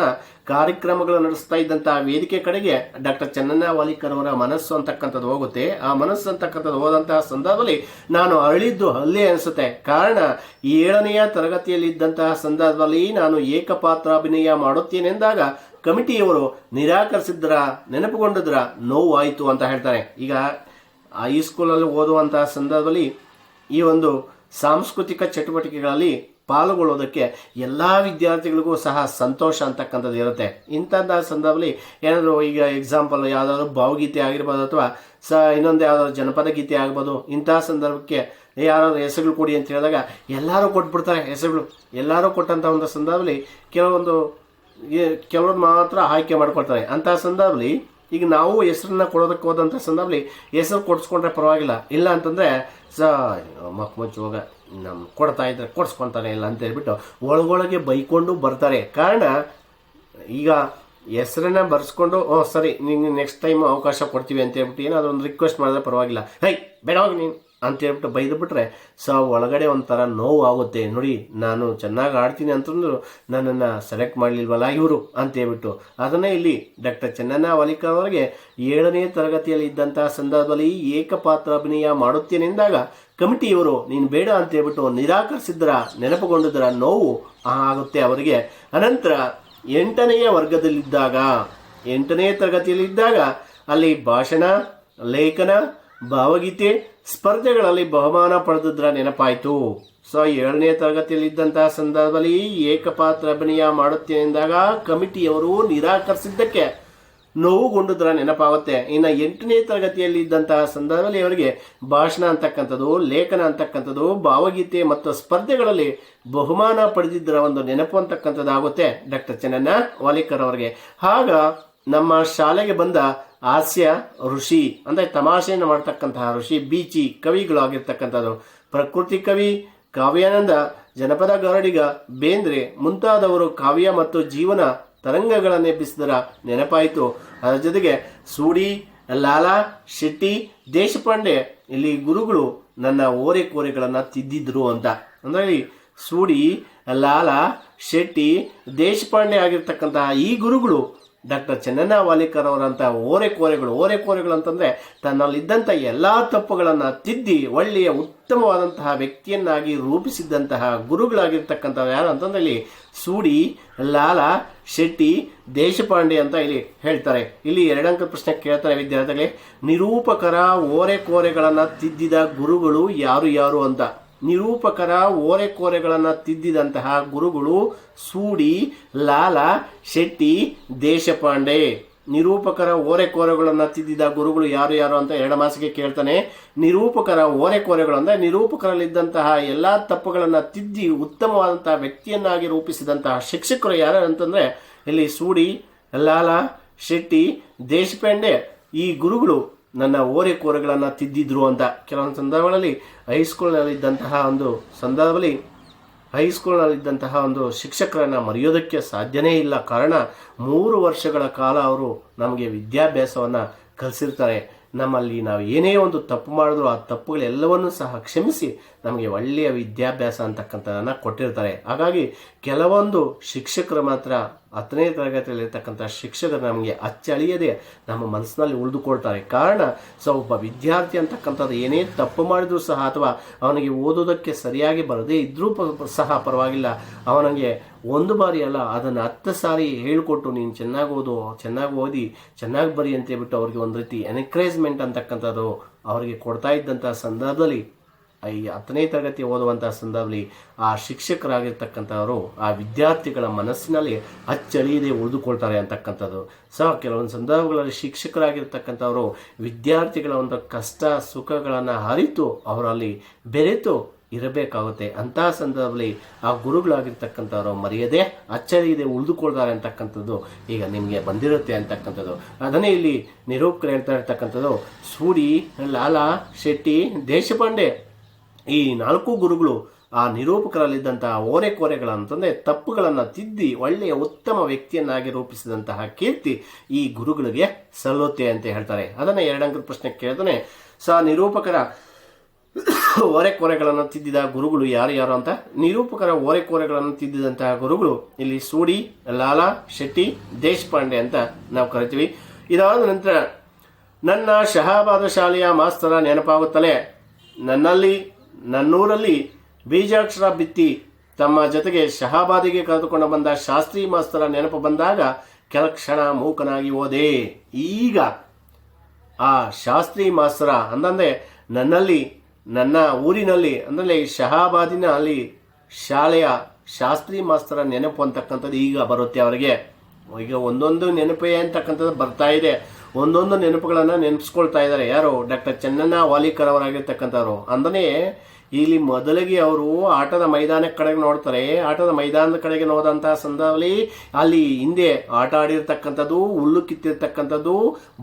Speaker 1: ಕಾರ್ಯಕ್ರಮಗಳು ನಡೆಸ್ತಾ ಇದ್ದಂತಹ ವೇದಿಕೆ ಕಡೆಗೆ ಡಾಕ್ಟರ್ ಚೆನ್ನಣ್ಣ ವಾಲಿಕರ್ ಅವರ ಮನಸ್ಸು ಅಂತಕ್ಕಂಥದ್ದು ಹೋಗುತ್ತೆ. ಆ ಮನಸ್ಸು ಅಂತಕ್ಕಂಥದ್ದು ಹೋದಂತಹ ಸಂದರ್ಭದಲ್ಲಿ ನಾನು ಅರಳಿದ್ದು ಅಲ್ಲೇ ಅನಿಸುತ್ತೆ. ಕಾರಣ, 7ನೇ ತರಗತಿಯಲ್ಲಿದ್ದಂತಹ ಸಂದರ್ಭದಲ್ಲಿ ನಾನು ಏಕಪಾತ್ರ ಅಭಿನಯ ಮಾಡುತ್ತೇನೆಂದಾಗ ಕಮಿಟಿಯವರು ನಿರಾಕರಿಸಿದ್ರ, ನೆನಪುಗೊಂಡಿದ್ರ, ನೋವಾಯಿತು ಅಂತ ಹೇಳ್ತಾರೆ. ಈಗ ಹೈಸ್ಕೂಲಲ್ಲಿ ಓದುವಂತಹ ಸಂದರ್ಭದಲ್ಲಿ ಈ ಒಂದು ಸಾಂಸ್ಕೃತಿಕ ಚಟುವಟಿಕೆಗಳಲ್ಲಿ ಪಾಲ್ಗೊಳ್ಳೋದಕ್ಕೆ ಎಲ್ಲ ವಿದ್ಯಾರ್ಥಿಗಳಿಗೂ ಸಹ ಸಂತೋಷ ಅಂತಕ್ಕಂಥದ್ದು ಇರುತ್ತೆ. ಇಂಥದ್ದು ಸಂದರ್ಭದಲ್ಲಿ ಏನಾದರೂ ಈಗ ಎಕ್ಸಾಂಪಲ್ ಯಾವುದಾದ್ರು ಭಾವಗೀತೆ ಆಗಿರ್ಬೋದು ಅಥವಾ ಇನ್ನೊಂದು ಯಾವುದಾದ್ರು ಜನಪದ ಗೀತೆ ಆಗ್ಬೋದು. ಇಂತಹ ಸಂದರ್ಭಕ್ಕೆ ಯಾರಾದ್ರೂ ಹೆಸರುಗಳು ಕೊಡಿ ಅಂತ ಹೇಳಿದಾಗ ಎಲ್ಲರೂ ಕೊಟ್ಬಿಡ್ತಾರೆ ಹೆಸರುಗಳು. ಎಲ್ಲರೂ ಕೊಟ್ಟಂಥ ಒಂದು ಸಂದರ್ಭದಲ್ಲಿ ಕೆಲವರು ಮಾತ್ರ ಆಯ್ಕೆ ಮಾಡ್ಕೊಳ್ತಾರೆ. ಅಂತಹ ಸಂದರ್ಭದಲ್ಲಿ ಈಗ ನಾವು ಹೆಸರನ್ನ ಕೊಡೋದಕ್ಕೆ ಹೋದಂಥ ಸಂದರ್ಭದಲ್ಲಿ ಹೆಸರು ಕೊಡಿಸ್ಕೊಂಡ್ರೆ ಪರವಾಗಿಲ್ಲ, ಇಲ್ಲ ಅಂತಂದರೆ ಮಕ್ಕಳು ಹೋಗ ನಮ್ಮ ಕೊಡ್ತಾ ಇದ್ರೆ ಕೊಡ್ಸ್ಕೊತಾನೆ ಇಲ್ಲ ಅಂತ ಹೇಳ್ಬಿಟ್ಟು ಒಳಗೊಳಗೆ ಬೈಕೊಂಡು ಬರ್ತಾರೆ. ಕಾರಣ, ಈಗ ಹೆಸರನ್ನ ಬರ್ಸ್ಕೊಂಡು ಸರಿ ನಿಂಗೆ ನೆಕ್ಸ್ಟ್ ಟೈಮ್ ಅವಕಾಶ ಕೊಡ್ತೀವಿ ಅಂತ ಹೇಳ್ಬಿಟ್ಟು ಏನಾದರೂ ಒಂದು ರಿಕ್ವೆಸ್ಟ್ ಮಾಡಿದ್ರೆ ಪರವಾಗಿಲ್ಲ, ಬೇಡ ಹೋಗಿ ನೀನು ಅಂತ ಹೇಳ್ಬಿಟ್ಟು ಬೈದು ಬಿಟ್ರೆ ಒಳಗಡೆ ಒಂಥರ ನೋವು ಆಗುತ್ತೆ. ನೋಡಿ, ನಾನು ಚೆನ್ನಾಗಿ ಆಡ್ತೀನಿ ಅಂತಂದ್ರು ನನ್ನನ್ನು ಸೆಲೆಕ್ಟ್ ಮಾಡಲಿಲ್ವಲ್ಲ ಇವರು ಅಂತ ಹೇಳ್ಬಿಟ್ಟು. ಅದನ್ನೇ ಇಲ್ಲಿ ಡಾಕ್ಟರ್ ಚೆನ್ನಣ್ಣ ವಾಲಿಕರ್ ಅವರಿಗೆ 7ನೇ ತರಗತಿಯಲ್ಲಿ ಇದ್ದಂತಹ ಸಂದರ್ಭದಲ್ಲಿ ಏಕಪಾತ್ರ ಅಭಿನಯ ಮಾಡುತ್ತೇನೆಂದಾಗ ಕಮಿಟಿಯವರು ನೀನು ಬೇಡ ಅಂತ ಹೇಳ್ಬಿಟ್ಟು ನಿರಾಕರಿಸಿದ್ರ, ನೆನಪುಗೊಂಡಿದ್ರ, ನೋವು ಆಗುತ್ತೆ ಅವರಿಗೆ. ಅನಂತರ 8ನೇ ವರ್ಗದಲ್ಲಿದ್ದಾಗ, 8ನೇ ತರಗತಿಯಲ್ಲಿದ್ದಾಗ ಅಲ್ಲಿ ಭಾಷಣ, ಲೇಖನ, ಭಾವಗೀತೆ ಸ್ಪರ್ಧೆಗಳಲ್ಲಿ ಬಹುಮಾನ ಪಡೆದಿದ್ರ ನೆನಪಾಯಿತು. 7ನೇ ತರಗತಿಯಲ್ಲಿದ್ದಂತಹ ಸಂದರ್ಭದಲ್ಲಿ ಏಕಪಾತ್ರ ಅಭಿನಯ ಮಾಡುತ್ತೇನೆಂದಾಗ ಕಮಿಟಿಯವರು ನಿರಾಕರಿಸಿದ್ದಕ್ಕೆ ನೋವುಗೊಂಡಿದ್ರ ನೆನಪಾಗುತ್ತೆ. ಇನ್ನು 8ನೇ ತರಗತಿಯಲ್ಲಿ ಇದ್ದಂತಹ ಸಂದರ್ಭದಲ್ಲಿ ಅವರಿಗೆ ಭಾಷಣ ಅಂತಕ್ಕಂಥದ್ದು, ಲೇಖನ ಅಂತಕ್ಕಂಥದ್ದು, ಭಾವಗೀತೆ ಮತ್ತು ಸ್ಪರ್ಧೆಗಳಲ್ಲಿ ಬಹುಮಾನ ಪಡೆದಿದ್ದರ ಒಂದು ನೆನಪು ಅಂತಕ್ಕಂಥದ್ದು ಆಗುತ್ತೆ ಡಾಕ್ಟರ್ ಚೆನ್ನಣ್ಣ ವಾಲಿಕರ್ ಅವರಿಗೆ. ಆಗ ನಮ್ಮ ಶಾಲೆಗೆ ಬಂದ ಹಾಸ್ಯ ಋಷಿ ಅಂದರೆ ತಮಾಷೆಯನ್ನು ಮಾಡ್ತಕ್ಕಂತಹ ಋಷಿ ಬೀಚಿ ಕವಿಗಳು ಆಗಿರ್ತಕ್ಕಂಥದ್ದು ಪ್ರಕೃತಿ ಕವಿ ಕಾವ್ಯಾನಂದ, ಜನಪದ ಗಾರಡಿಗ ಬೇಂದ್ರೆ ಮುಂತಾದವರು ಕಾವ್ಯ ಮತ್ತು ಜೀವನ ತರಂಗಗಳನ್ನೆಬ್ಬಿಸಿದರ ನೆನಪಾಯಿತು. ಅದರ ಜೊತೆಗೆ ಸೂಡಿ, ಲಾಲಾ ಶೆಟ್ಟಿ, ದೇಶಪಾಂಡೆ ಇಲ್ಲಿ ಗುರುಗಳು ನನ್ನ ಓರೆಕೋರೆಗಳನ್ನು ತಿದ್ದಿದ್ರು ಅಂತ. ಅಂದರೆ ಸೂಡಿ, ಲಾಲ, ಶೆಟ್ಟಿ, ದೇಶಪಾಂಡೆ ಆಗಿರ್ತಕ್ಕಂತಹ ಈ ಗುರುಗಳು ಡಾಕ್ಟರ್ ಚೆನ್ನಣ್ಣ ವಾಲಿಕರ್ ಅವರಂಥ ಓರೆಕೋರೆಗಳು ಅಂತಂದರೆ ತನ್ನಲ್ಲಿದ್ದಂಥ ಎಲ್ಲ ತಪ್ಪುಗಳನ್ನು ತಿದ್ದಿ ಒಳ್ಳೆಯ ಉತ್ತಮವಾದಂತಹ ವ್ಯಕ್ತಿಯನ್ನಾಗಿ ರೂಪಿಸಿದ್ದಂತಹ ಗುರುಗಳಾಗಿರ್ತಕ್ಕಂಥವ್ರು ಯಾರು ಅಂತಂದರೆ ಇಲ್ಲಿ ಸೂಡಿ, ಲಾಲ, ಶೆಟ್ಟಿ, ದೇಶಪಾಂಡೆ ಅಂತ ಇಲ್ಲಿ ಹೇಳ್ತಾರೆ. ಇಲ್ಲಿ 2 ಅಂಕದ ಪ್ರಶ್ನೆ ಕೇಳ್ತಾರೆ ವಿದ್ಯಾರ್ಥಿಗಳೇ, ನಿರೂಪಕರ ಓರೆಕೋರೆಗಳನ್ನು ತಿದ್ದಿದ ಗುರುಗಳು ಯಾರು ಅಂತ. ನಿರೂಪಕರ ಓರೆಕೋರೆಗಳನ್ನು ತಿದ್ದಿದಂತಹ ಗುರುಗಳು ಸೂಡಿ, ಲಾಲ, ಶೆಟ್ಟಿ, ದೇಶಪಾಂಡೆ. ನಿರೂಪಕರ ಓರೆಕೋರೆಗಳನ್ನು ತಿದ್ದಿದ ಗುರುಗಳು ಯಾರು ಅಂತ 2 ಮಾಸಿಗೆ ಕೇಳ್ತಾನೆ. ನಿರೂಪಕರ ಓರೆಕೋರೆಗಳು ಅಂದರೆ ನಿರೂಪಕರಲ್ಲಿದ್ದಂತಹ ಎಲ್ಲ ತಪ್ಪುಗಳನ್ನು ತಿದ್ದಿ ಉತ್ತಮವಾದಂತಹ ವ್ಯಕ್ತಿಯನ್ನಾಗಿ ರೂಪಿಸಿದಂತಹ ಶಿಕ್ಷಕರು ಯಾರು ಅಂತಂದರೆ ಇಲ್ಲಿ ಸೂಡಿ, ಲಾಲ, ಶೆಟ್ಟಿ, ದೇಶಪಾಂಡೆ ಈ ಗುರುಗಳು ನನ್ನ ಓರೆಕೋರೆಗಳನ್ನು ತಿದ್ದಿದ್ರು ಅಂತ. ಕೆಲವೊಂದು ಸಂದರ್ಭಗಳಲ್ಲಿ ಹೈಸ್ಕೂಲ್ನಲ್ಲಿದ್ದಂತಹ ಒಂದು ಶಿಕ್ಷಕರನ್ನು ಮರೆಯೋದಕ್ಕೆ ಸಾಧ್ಯನೇ ಇಲ್ಲ. ಕಾರಣ 3 ವರ್ಷಗಳ ಕಾಲ ಅವರು ನಮಗೆ ವಿದ್ಯಾಭ್ಯಾಸವನ್ನು ಕಲಿಸಿರ್ತಾರೆ. ನಮ್ಮಲ್ಲಿ ನಾವು ಏನೇ ಒಂದು ತಪ್ಪು ಮಾಡಿದ್ರು ಆ ತಪ್ಪುಗಳೆಲ್ಲವನ್ನೂ ಸಹ ಕ್ಷಮಿಸಿ ನಮಗೆ ಒಳ್ಳೆಯ ವಿದ್ಯಾಭ್ಯಾಸ ಅಂತಕ್ಕಂಥದ್ದನ್ನು ಕೊಟ್ಟಿರ್ತಾರೆ. ಹಾಗಾಗಿ ಕೆಲವೊಂದು ಶಿಕ್ಷಕರು ಮಾತ್ರ 10ನೇ ತರಗತಿಯಲ್ಲಿರ್ತಕ್ಕಂಥ ಶಿಕ್ಷಕರು ನಮಗೆ ಅಚ್ಚಳಿಯದೆ ನಮ್ಮ ಮನಸ್ಸಿನಲ್ಲಿ ಉಳಿದುಕೊಳ್ತಾರೆ. ಕಾರಣ ಒಬ್ಬ ವಿದ್ಯಾರ್ಥಿ ಅಂತಕ್ಕಂಥದ್ದು ಏನೇ ತಪ್ಪು ಮಾಡಿದ್ರೂ ಸಹ ಅಥವಾ ಅವನಿಗೆ ಓದೋದಕ್ಕೆ ಸರಿಯಾಗಿ ಬರದೇ ಇದ್ರೂ ಸಹ ಪರವಾಗಿಲ್ಲ, ಅವನಿಗೆ 1 ಬಾರಿ ಅಲ್ಲ ಅದನ್ನು 10 ಸಾರಿ ಹೇಳಿಕೊಟ್ಟು ನೀನು ಚೆನ್ನಾಗಿ ಓದಿ ಚೆನ್ನಾಗಿ ಬರಿ ಅಂತ ಹೇಳ್ಬಿಟ್ಟು ಅವ್ರಿಗೆ ಒಂದು ರೀತಿ ಎನ್ಕರೇಜ್ಮೆಂಟ್ ಅಂತಕ್ಕಂಥದ್ದು ಅವರಿಗೆ ಕೊಡ್ತಾ ಇದ್ದಂಥ ಸಂದರ್ಭದಲ್ಲಿ ಈ 10ನೇ ತರಗತಿ ಓದುವಂಥ ಸಂದರ್ಭದಲ್ಲಿ ಆ ಶಿಕ್ಷಕರಾಗಿರ್ತಕ್ಕಂಥವರು ಆ ವಿದ್ಯಾರ್ಥಿಗಳ ಮನಸ್ಸಿನಲ್ಲಿ ಅಚ್ಚಳಿಯದೆ ಉಳಿದುಕೊಳ್ತಾರೆ ಅಂತಕ್ಕಂಥದ್ದು. ಕೆಲವೊಂದು ಸಂದರ್ಭಗಳಲ್ಲಿ ಶಿಕ್ಷಕರಾಗಿರ್ತಕ್ಕಂಥವರು ವಿದ್ಯಾರ್ಥಿಗಳ ಒಂದು ಕಷ್ಟ ಸುಖಗಳನ್ನು ಅರಿತು ಅವರಲ್ಲಿ ಬೆರೆತು ಇರಬೇಕಾಗುತ್ತೆ. ಅಂತಹ ಸಂದರ್ಭದಲ್ಲಿ ಆ ಗುರುಗಳಾಗಿರ್ತಕ್ಕಂಥವ್ರು ಮರೆಯದೆ ಅಚ್ಚಳಿಯದೆ ಉಳಿದುಕೊಳ್ತಾರೆ ಅಂತಕ್ಕಂಥದ್ದು ಈಗ ನಿಮಗೆ ಬಂದಿರುತ್ತೆ ಅಂತಕ್ಕಂಥದ್ದು. ಅದನ್ನೇ ಇಲ್ಲಿ ನಿರೂಪಕರು ಹೇಳ್ತಾ ಇರ್ತಕ್ಕಂಥದ್ದು ಸೂಡಿ, ಲಾಲ, ಶೆಟ್ಟಿ, ದೇಶಪಾಂಡೆ ಈ 4 ಗುರುಗಳು ಆ ನಿರೂಪಕರಲ್ಲಿದ್ದಂತಹ ಓರೆಕೋರೆಗಳಂತಂದರೆ ತಪ್ಪುಗಳನ್ನು ತಿದ್ದಿ ಒಳ್ಳೆಯ ಉತ್ತಮ ವ್ಯಕ್ತಿಯನ್ನಾಗಿ ರೂಪಿಸಿದಂತಹ ಕೀರ್ತಿ ಈ ಗುರುಗಳಿಗೆ ಸಲ್ಲುತ್ತೆ ಅಂತ ಹೇಳ್ತಾರೆ. ಅದನ್ನು 2 ಅಂಕದ ಪ್ರಶ್ನೆ ಕೇಳ್ತಾನೆ. ನಿರೂಪಕರ ಓರೆಕೋರೆಗಳನ್ನು ತಿದ್ದಿದ ಗುರುಗಳು ಯಾರು ಅಂತ. ನಿರೂಪಕರ ಓರೆಕೋರೆಗಳನ್ನು ತಿದ್ದಿದಂತಹ ಗುರುಗಳು ಇಲ್ಲಿ ಸೂಡಿ, ಲಾಲ, ಶೆಟ್ಟಿ, ದೇಶಪಾಂಡೆ ಅಂತ ನಾವು ಕರಿತೀವಿ. ಇದಾದ ನಂತರ ನನ್ನ ಶಹಾಬಾದ ಶಾಲೆಯ ಮಾಸ್ತರ ನೆನಪಾಗುತ್ತಲೇ ನನ್ನೂರಲ್ಲಿ ಬೀಜಾಕ್ಷರ ಬಿತ್ತಿ ತಮ್ಮ ಜೊತೆಗೆ ಶಹಾಬಾದಿಗೆ ಕರೆದುಕೊಂಡು ಬಂದ ಶಾಸ್ತ್ರಿ ಮಾಸ್ತರ ನೆನಪು ಬಂದಾಗ ಕೆಲ ಕ್ಷಣ ಮೂಕನಾಗಿ ಹೋದೆ. ಈಗ ಆ ಶಾಸ್ತ್ರಿ ಮಾಸ್ತರ ಅಂತಂದರೆ ನನ್ನ ಊರಿನಲ್ಲಿ ಅಂದರೆ ಶಹಾಬಾದಿನ ಅಲ್ಲಿ ಶಾಲೆಯ ಶಾಸ್ತ್ರಿ ಮಾಸ್ತರ ನೆನಪು ಅಂತಕ್ಕಂಥದ್ದು ಈಗ ಬರುತ್ತೆ ಅವರಿಗೆ. ಈಗ ಒಂದೊಂದು ನೆನಪೇ ಅಂತಕ್ಕಂಥದ್ದು ಬರ್ತಾ ಇದೆ. ಒಂದೊಂದು ನೆನಪುಗಳನ್ನು ನೆನಪಿಸ್ಕೊಳ್ತಾ ಇದ್ದಾರೆ. ಯಾರು? ಡಾಕ್ಟರ್ ಚೆನ್ನಣ್ಣ ವಾಲಿಕರ್ ಅವರಾಗಿರ್ತಕ್ಕಂಥವ್ರು. ಅಂದರೆ ಇಲ್ಲಿ ಮೊದಲಿಗೆ ಅವರು ಆಟದ ಮೈದಾನದ ಕಡೆಗೆ ನೋಡ್ತಾರೆ. ಆಟದ ಮೈದಾನದ ಕಡೆಗೆ ನೋದಂತಹ ಸಂದರ್ಭದಲ್ಲಿ ಅಲ್ಲಿ ಹಿಂದೆ ಆಟ ಆಡಿರ್ತಕ್ಕಂಥದ್ದು, ಹುಲ್ಲು ಕಿತ್ತಿರ್ತಕ್ಕಂಥದ್ದು,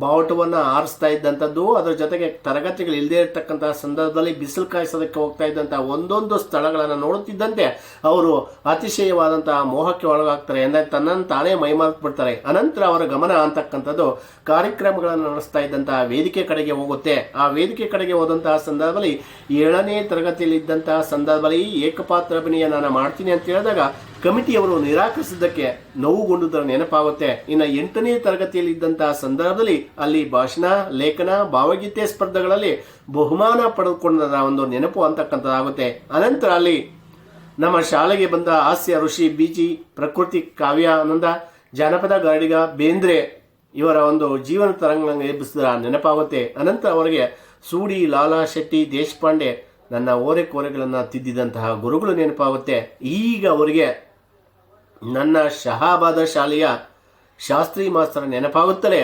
Speaker 1: ಬಾವುಟವನ್ನು ಆರಿಸ್ತಾ ಇದ್ದಂಥದ್ದು, ಅದರ ಜೊತೆಗೆ ತರಗತಿಗಳು ಇಲ್ಲದೆ ಇರತಕ್ಕಂತಹ ಸಂದರ್ಭದಲ್ಲಿ ಬಿಸಿಲು ಕಾಯಿಸೋದಕ್ಕೆ ಹೋಗ್ತಾ ಇದ್ದಂತಹ ಒಂದೊಂದು ಸ್ಥಳಗಳನ್ನು ನೋಡುತ್ತಿದ್ದಂತೆ ಅವರು ಅತಿಶಯವಾದಂತಹ ಮೋಹಕ್ಕೆ ಒಳಗಾಗ್ತಾರೆ. ಅಂದರೆ ತನ್ನನ್ನು ತಾನೇ ಮೈಮಾರ್ತು ಬಿಡ್ತಾರೆ. ಅನಂತರ ಅವರ ಗಮನ ಅಂತಕ್ಕಂಥದ್ದು ಕಾರ್ಯಕ್ರಮಗಳನ್ನು ನಡೆಸ್ತಾ ಇದ್ದಂತಹ ವೇದಿಕೆ ಕಡೆಗೆ ಹೋಗುತ್ತೆ. ಆ ವೇದಿಕೆ ಕಡೆಗೆ ಹೋದಂತಹ ಸಂದರ್ಭದಲ್ಲಿ 7ನೇ ತರಗತಿಯಲ್ಲಿದ್ದಂತಹ ಸಂದರ್ಭದಲ್ಲಿ ಏಕಪಾತ್ರ ಅಭಿನಯ ನಾನು ಮಾಡ್ತೀನಿ ಅಂತ ಹೇಳಿದಾಗ ಕಮಿಟಿಯವರು ನಿರಾಕರಿಸಿದ್ದಕ್ಕೆ ನೋವುಗೊಂಡುದರ ನೆನಪಾಗುತ್ತೆ. ಇನ್ನು 8ನೇ ತರಗತಿಯಲ್ಲಿದ್ದಂತಹ ಸಂದರ್ಭದಲ್ಲಿ ಅಲ್ಲಿ ಭಾಷಣ, ಲೇಖನ, ಭಾವಗೀತೆ ಸ್ಪರ್ಧೆಗಳಲ್ಲಿ ಬಹುಮಾನ ಪಡೆದುಕೊಂಡ ಒಂದು ನೆನಪು ಅಂತಕ್ಕಂಥದ್ದಾಗುತ್ತೆ. ಅನಂತರ ಅಲ್ಲಿ ನಮ್ಮ ಶಾಲೆಗೆ ಬಂದ ಹಾಸ್ಯ ಋಷಿ ಬೀಚಿ, ಪ್ರಕೃತಿ ಕಾವ್ಯಾನಂದ, ಜಾನಪದ ಗಾಡಿಗ ಬೇಂದ್ರೆ ಇವರ ಒಂದು ಜೀವನ ತರಂಗ ಎಬ್ಬಿಸಿದ ನೆನಪಾಗುತ್ತೆ. ಅನಂತರ ಅವರಿಗೆ ಸೂಡಿ, ಲಾಲಾ, ಶೆಟ್ಟಿ, ದೇಶಪಾಂಡೆ ನನ್ನ ಓರೆಕೋರೆಗಳನ್ನು ತಿದ್ದಿದಂತಹ ಗುರುಗಳು ನೆನಪಾಗುತ್ತೆ. ಈಗ ಅವರಿಗೆ ನನ್ನ ಶಹಾಬಾದ ಶಾಲೆಯ ಶಾಸ್ತ್ರಿ ಮಾಸ್ತರ ನೆನಪಾಗುತ್ತಲೇ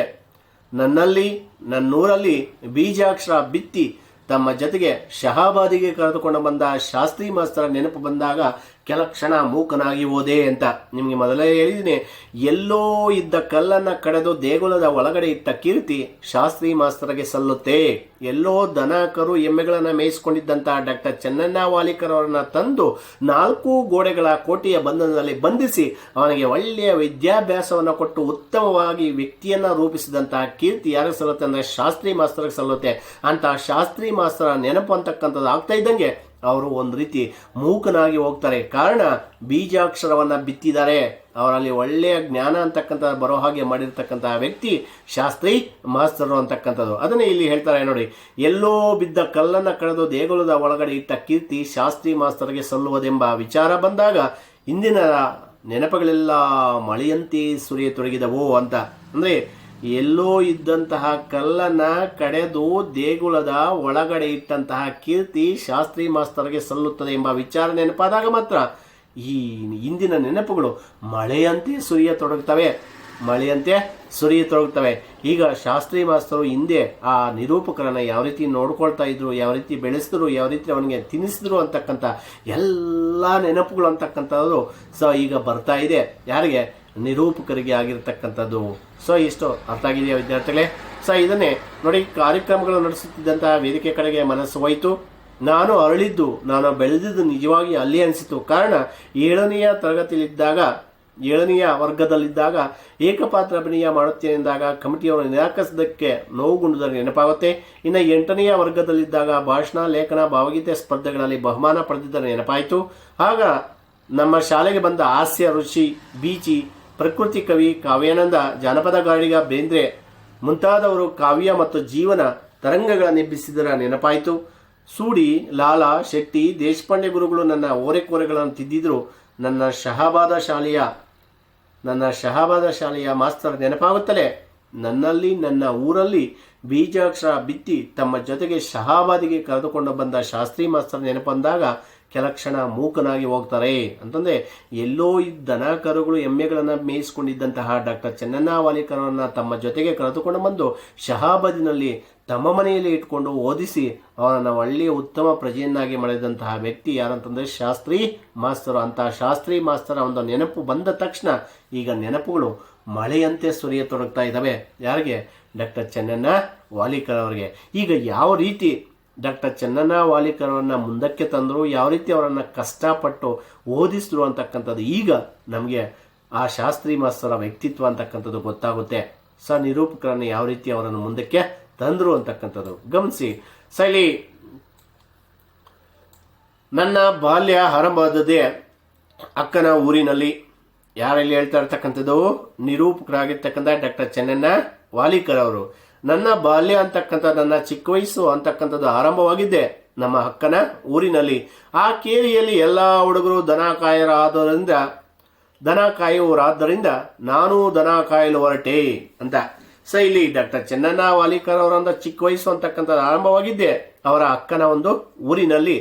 Speaker 1: ನನ್ನೂರಲ್ಲಿ ಬೀಜಾಕ್ಷರ ಬಿತ್ತಿ ತಮ್ಮ ಜೊತೆಗೆ ಶಹಾಬಾದಿಗೆ ಕರೆದುಕೊಂಡು ಬಂದ ಶಾಸ್ತ್ರಿ ಮಾಸ್ತರ ನೆನಪು ಬಂದಾಗ ಕೆಲ ಕ್ಷಣ ಮೂಕನಾಗಿ ಹೋದೆ ಅಂತ ನಿಮಗೆ ಮೊದಲೇ ಹೇಳಿದ್ದೀನಿ. ಎಲ್ಲೋ ಇದ್ದ ಕಲ್ಲನ್ನು ಕಡೆದು ದೇಗುಲದ ಒಳಗಡೆ ಇಟ್ಟ ಕೀರ್ತಿ ಶಾಸ್ತ್ರಿ ಮಾಸ್ತರ್ಗೆ ಸಲ್ಲುತ್ತೆ. ಎಲ್ಲೋ ದನ ಕರು ಎಮ್ಮೆಗಳನ್ನು ಮೇಯಿಸಿಕೊಂಡಿದ್ದಂತಹ ಡಾಕ್ಟರ್ ಚೆನ್ನಣ್ಣ ವಾಲಿಕರ್ ಅವರನ್ನ ತಂದು 4 ಗೋಡೆಗಳ ಕೋಟೆಯ ಬಂಧನದಲ್ಲಿ ಬಂಧಿಸಿ ಅವನಿಗೆ ಒಳ್ಳೆಯ ವಿದ್ಯಾಭ್ಯಾಸವನ್ನು ಕೊಟ್ಟು ಉತ್ತಮವಾಗಿ ವ್ಯಕ್ತಿಯನ್ನ ರೂಪಿಸಿದಂತಹ ಕೀರ್ತಿ ಯಾರಿಗೆ ಸಲ್ಲುತ್ತೆ ಅಂದ್ರೆ ಶಾಸ್ತ್ರಿ ಮಾಸ್ತರ್ಗೆ ಸಲ್ಲುತ್ತೆ. ಅಂತ ಶಾಸ್ತ್ರಿ ಮಾಸ್ತರ ನೆನಪು ಅಂತಕ್ಕಂಥದ್ದು ಆಗ್ತಾ ಇದ್ದಂಗೆ ಅವರು ಒಂದು ರೀತಿ ಮೂಕನಾಗಿ ಹೋಗ್ತಾರೆ. ಕಾರಣ ಬೀಜಾಕ್ಷರವನ್ನ ಬಿತ್ತಿದ್ದಾರೆ. ಅವರಲ್ಲಿ ಒಳ್ಳೆಯ ಜ್ಞಾನ ಅಂತಕ್ಕಂಥ ಬರೋ ಹಾಗೆ ಮಾಡಿರ್ತಕ್ಕಂತಹ ವ್ಯಕ್ತಿ ಶಾಸ್ತ್ರಿ ಮಾಸ್ತರು ಅಂತಕ್ಕಂಥದ್ದು. ಅದನ್ನೇ ಇಲ್ಲಿ ಹೇಳ್ತಾರೆ ನೋಡಿ, ಎಲ್ಲೋ ಬಿದ್ದ ಕಲ್ಲನ್ನು ಕಳೆದು ದೇಗುಲದ ಒಳಗಡೆ ಇಟ್ಟ ಕೀರ್ತಿ ಶಾಸ್ತ್ರಿ ಮಾಸ್ತರ್ಗೆ ಸಲ್ಲುವುದೆಂಬ ವಿಚಾರ ಬಂದಾಗ ಇಂದಿನ ನೆನಪುಗಳೆಲ್ಲ ಮಳೆಯಂತೆ ಸುರಿಯತೊಡಗಿದವು ಅಂತ. ಅಂದ್ರೆ ಎಲ್ಲೋ ಇದ್ದಂತಹ ಕಲ್ಲನ್ನ ಕಡೆದು ದೇಗುಲದ ಒಳಗಡೆ ಇಟ್ಟಂತಹ ಕೀರ್ತಿ ಶಾಸ್ತ್ರಿ ಮಾಸ್ತರ್ಗೆ ಸಲ್ಲುತ್ತದೆ ಎಂಬ ವಿಚಾರ ನೆನಪಾದಾಗ ಮಾತ್ರ ಈ ಇಂದಿನ ನೆನಪುಗಳು ಮಳೆಯಂತೆ ಸುರಿಯತೊಡಗುತ್ತವೆ. ಈಗ ಶಾಸ್ತ್ರಿ ಮಾಸ್ತರು ಹಿಂದೆ ಆ ನಿರೂಪಕರನ್ನ ಯಾವ ರೀತಿ ನೋಡ್ಕೊಳ್ತಾ ಇದ್ರು, ಯಾವ ರೀತಿ ಬೆಳೆಸಿದ್ರು, ಯಾವ ರೀತಿ ಅವನಿಗೆ ತಿನ್ನಿಸಿದ್ರು ಅಂತಕ್ಕಂಥ ಎಲ್ಲ ನೆನಪುಗಳು ಅಂತಕ್ಕಂಥದ್ದು ಈಗ ಬರ್ತಾ ಇದೆ. ಯಾರಿಗೆ? ನಿರೂಪಕರಿಗೆ ಆಗಿರ್ತಕ್ಕಂಥದ್ದು. ಇಷ್ಟು ಅರ್ಥ ಆಗಿದೆಯಾ ವಿದ್ಯಾರ್ಥಿಗಳೇ? ಇದನ್ನೇ ನೋಡಿ, ಕಾರ್ಯಕ್ರಮಗಳು ನಡೆಸುತ್ತಿದ್ದಂತಹ ವೇದಿಕೆ ಕಡೆಗೆ ಮನಸ್ಸು ಹೋಯಿತು. ನಾನು ಅರಳಿದ್ದು, ನಾನು ಬೆಳೆದಿದ್ದು ನಿಜವಾಗಿ ಅಲ್ಲಿ ಅನಿಸಿತು. ಕಾರಣ 7ನೇ ವರ್ಗದಲ್ಲಿದ್ದಾಗ ಏಕಪಾತ್ರ ಅಭಿನಯ ಮಾಡುತ್ತೇನೆಂದಾಗ ಕಮಿಟಿಯವರು ನಿರಾಕರಿಸಿದ್ದಕ್ಕೆ ನೋವುಗೊಂಡುದರ ನೆನಪಾಗುತ್ತೆ. ಇನ್ನು 8ನೇ ವರ್ಗದಲ್ಲಿದ್ದಾಗ ಭಾಷಣ, ಲೇಖನ, ಭಾವಗೀತೆ ಸ್ಪರ್ಧೆಗಳಲ್ಲಿ ಬಹುಮಾನ ಪಡೆದಿದ್ದರ ನೆನಪಾಯಿತು. ಆಗ ನಮ್ಮ ಶಾಲೆಗೆ ಬಂದ ಹಾಸ್ಯ ಋಷಿ ಬೀಚಿ, ಪ್ರಕೃತಿ ಕವಿ ಕಾವ್ಯಾನಂದ, ಜಾನಪದ ಗಾಡಿಗ ಬೇಂದ್ರೆ ಮುಂತಾದವರು ಕಾವ್ಯ ಮತ್ತು ಜೀವನ ತರಂಗಗಳನ್ನೆಬ್ಬಿಸಿದರ ನೆನಪಾಯಿತು. ಸೂಡಿ, ಲಾಲಾ, ಶೆಟ್ಟಿ, ದೇಶಪಾಂಡೆ ಗುರುಗಳು ನನ್ನ ಓರೆಕೋರೆಗಳನ್ನು ತಿದ್ದಿದ್ರು. ನನ್ನ ಶಹಾಬಾದ ಶಾಲೆಯ ಮಾಸ್ತರ್ ನೆನಪಾಗುತ್ತಲೇ ನನ್ನಲ್ಲಿ, ನನ್ನ ಊರಲ್ಲಿ ಬೀಜಾಕ್ಷರ ಬಿತ್ತಿ ತಮ್ಮ ಜೊತೆಗೆ ಶಹಾಬಾದಿಗೆ ಕರೆದುಕೊಂಡು ಬಂದ ಶಾಸ್ತ್ರಿ ಮಾಸ್ತರ್ ನೆನಪಂದಾಗ ಕೆಲ ಕ್ಷಣ ಮೂಕನಾಗಿ ಹೋಗ್ತಾರೆ. ಅಂತಂದ್ರೆ ಎಲ್ಲೋ ದನ ಕರುಗಳು ಎಮ್ಮೆಗಳನ್ನು ಮೇಯಿಸಿಕೊಂಡಿದ್ದಂತಹ ಡಾಕ್ಟರ್ ಚೆನ್ನಣ್ಣ ವಾಲಿಕರ್ ಅವರನ್ನ ತಮ್ಮ ಜೊತೆಗೆ ಕರೆದುಕೊಂಡು ಬಂದು ಶಹಾಬಾದಿನಲ್ಲಿ ತಮ್ಮ ಮನೆಯಲ್ಲಿ ಇಟ್ಕೊಂಡು ಓದಿಸಿ ಅವನನ್ನು ಒಳ್ಳೆಯ ಉತ್ತಮ ಪ್ರಜೆಯನ್ನಾಗಿ ಮಾಡಿದಂತಹ ವ್ಯಕ್ತಿ ಯಾರಂತಂದ್ರೆ ಶಾಸ್ತ್ರಿ ಮಾಸ್ತರು. ಅಂತಹ ಶಾಸ್ತ್ರಿ ಮಾಸ್ತರ ಒಂದು ನೆನಪು ಬಂದ ತಕ್ಷಣ ಈಗ ನೆನಪುಗಳು ಮಳೆಯಂತೆ ಸುರಿಯತೊಡಗ್ತಾ ಇದ್ದಾವೆ. ಯಾರಿಗೆ? ಡಾಕ್ಟರ್ ಚೆನ್ನಣ್ಣ ವಾಲಿಕರ್ ಅವರಿಗೆ. ಈಗ ಯಾವ ರೀತಿ ಡಾಕ್ಟರ್ ಚೆನ್ನಣ್ಣ ವಾಲಿಕರ್ ಅವರನ್ನ ಮುಂದಕ್ಕೆ ತಂದರು, ಯಾವ ರೀತಿ ಅವರನ್ನು ಕಷ್ಟಪಟ್ಟು ಓದಿಸಿದ್ರು ಅಂತಕ್ಕಂಥದ್ದು ಈಗ ನಮಗೆ ಆ ಶಾಸ್ತ್ರಿ ಮಾಸ್ತರ ವ್ಯಕ್ತಿತ್ವ ಅಂತಕ್ಕಂಥದ್ದು ಗೊತ್ತಾಗುತ್ತೆ. ನಿರೂಪಕರನ್ನು ಯಾವ ರೀತಿ ಅವರನ್ನು ಮುಂದಕ್ಕೆ ತಂದರು ಅಂತಕ್ಕಂಥದ್ದು ಗಮನಿಸಿ. ಇಲ್ಲಿ ನನ್ನ ಬಾಲ್ಯ ಆರಂಭವಾದದ್ದೇ ಅಕ್ಕನ ಊರಿನಲ್ಲಿ. ಯಾರಲ್ಲಿ ಹೇಳ್ತಾ ಇರ್ತಕ್ಕಂಥದ್ದು? ನಿರೂಪಕರಾಗಿರ್ತಕ್ಕಂಥ ಡಾಕ್ಟರ್ ಚೆನ್ನಣ್ಣ ವಾಲಿಕರ್ ಅವರು. ನನ್ನ ಬಾಲ್ಯ ಅಂತಕ್ಕಂಥ, ನನ್ನ ಚಿಕ್ಕ ವಯಸ್ಸು ಅಂತಕ್ಕಂಥದ್ದು ಆರಂಭವಾಗಿದ್ದೆ ನಮ್ಮ ಅಕ್ಕನ ಊರಿನಲ್ಲಿ. ಆ ಕೇರಿಯಲ್ಲಿ ಎಲ್ಲ ಹುಡುಗರು ದನ ಕಾಯುವರಾದ್ದರಿಂದ ನಾನು ದನ ಕಾಯಲು ಹೊರಟೆ ಅಂತ. ಇಲ್ಲಿ ಡಾಕ್ಟರ್ ಚೆನ್ನಣ್ಣ ವಾಲಿಕರ್ ಅವರಂದ ಚಿಕ್ಕ ವಯಸ್ಸು ಅಂತಕ್ಕಂಥದ್ದು ಆರಂಭವಾಗಿದ್ದೆ ಅವರ ಅಕ್ಕನ ಒಂದು ಊರಿನಲ್ಲಿ.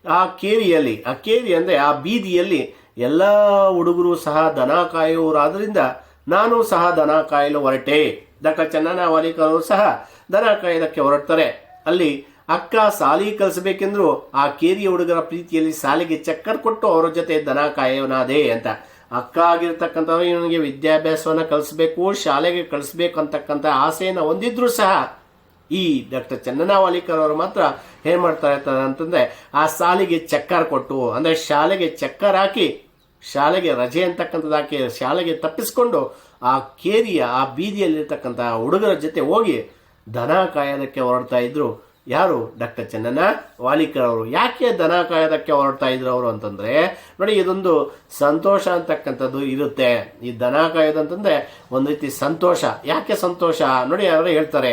Speaker 1: ಆ ಕೇರಿ ಅಂದ್ರೆ ಆ ಬೀದಿಯಲ್ಲಿ ಎಲ್ಲ ಹುಡುಗರು ಸಹ ದನ ಕಾಯುವರಾದ್ರಿಂದ ನಾನು ಸಹ ದನ ಕಾಯಲು ಹೊರಟೆ. ಡಾಕ್ಟರ್ ಚೆನ್ನಣ್ಣ ವಾಲಿಕರ್ ಅವರು ಸಹ ದನ ಕಾಯೋದಕ್ಕೆ ಹೊರಡ್ತಾರೆ. ಅಲ್ಲಿ ಅಕ್ಕ ಸಾಲಿ ಕಲಿಸಬೇಕೆಂದ್ರು ಆ ಕೇರಿಯ ಹುಡುಗರ ಪ್ರೀತಿಯಲ್ಲಿ ಸಾಲಿಗೆ ಚಕ್ಕರ್ ಕೊಟ್ಟು ಅವರ ಜೊತೆ ದನ ಕಾಯೋನಾದೆ ಅಂತ. ಅಕ್ಕ ಆಗಿರ್ತಕ್ಕಂಥವ್ರು ಇವನಿಗೆ ವಿದ್ಯಾಭ್ಯಾಸವನ್ನ ಕಲಿಸ್ಬೇಕು, ಶಾಲೆಗೆ ಕಳಿಸ್ಬೇಕು ಅಂತಕ್ಕಂಥ ಆಸೆಯನ್ನು ಹೊಂದಿದ್ರು ಸಹ ಈ ಡಾಕ್ಟರ್ ಚೆನ್ನಣ್ಣ ವಾಲಿಕರ್ ಅವರು ಮಾತ್ರ ಏನ್ ಮಾಡ್ತಾ ಇರ್ತಾರೆ ಅಂತಂದ್ರೆ ಆ ಸಾಲಿಗೆ ಚಕ್ಕರ್ ಕೊಟ್ಟು, ಅಂದ್ರೆ ಶಾಲೆಗೆ ಚಕ್ಕರ್ ಹಾಕಿ, ಶಾಲೆಗೆ ರಜೆ ಅಂತಕ್ಕಂಥದ್ದು ಹಾಕಿ ಶಾಲೆಗೆ ತಪ್ಪಿಸ್ಕೊಂಡು ಆ ಕೇರಿಯ ಆ ಬೀದಿಯಲ್ಲಿರ್ತಕ್ಕಂಥ ಹುಡುಗರ ಜೊತೆ ಹೋಗಿ ದನ ಕಾಯೋದಕ್ಕೆ ಹೊರಡ್ತಾ ಇದ್ರು. ಯಾರು? ಡಾಕ್ಟರ್ ಚೆನ್ನಣ್ಣ ವಾಲಿಕರ್ ಅವರು. ಯಾಕೆ ದನ ಕಾಯೋದಕ್ಕೆ ಹೊರಡ್ತಾ ಇದ್ರು ಅವರು ಅಂತಂದ್ರೆ ನೋಡಿ, ಇದೊಂದು ಸಂತೋಷ ಅಂತಕ್ಕಂಥದ್ದು ಇರುತ್ತೆ. ಈ ದನ ಕಾಯೋದಂತಂದ್ರೆ ಒಂದು ರೀತಿ ಸಂತೋಷ. ಯಾಕೆ ಸಂತೋಷ ನೋಡಿ, ಅವರು ಹೇಳ್ತಾರೆ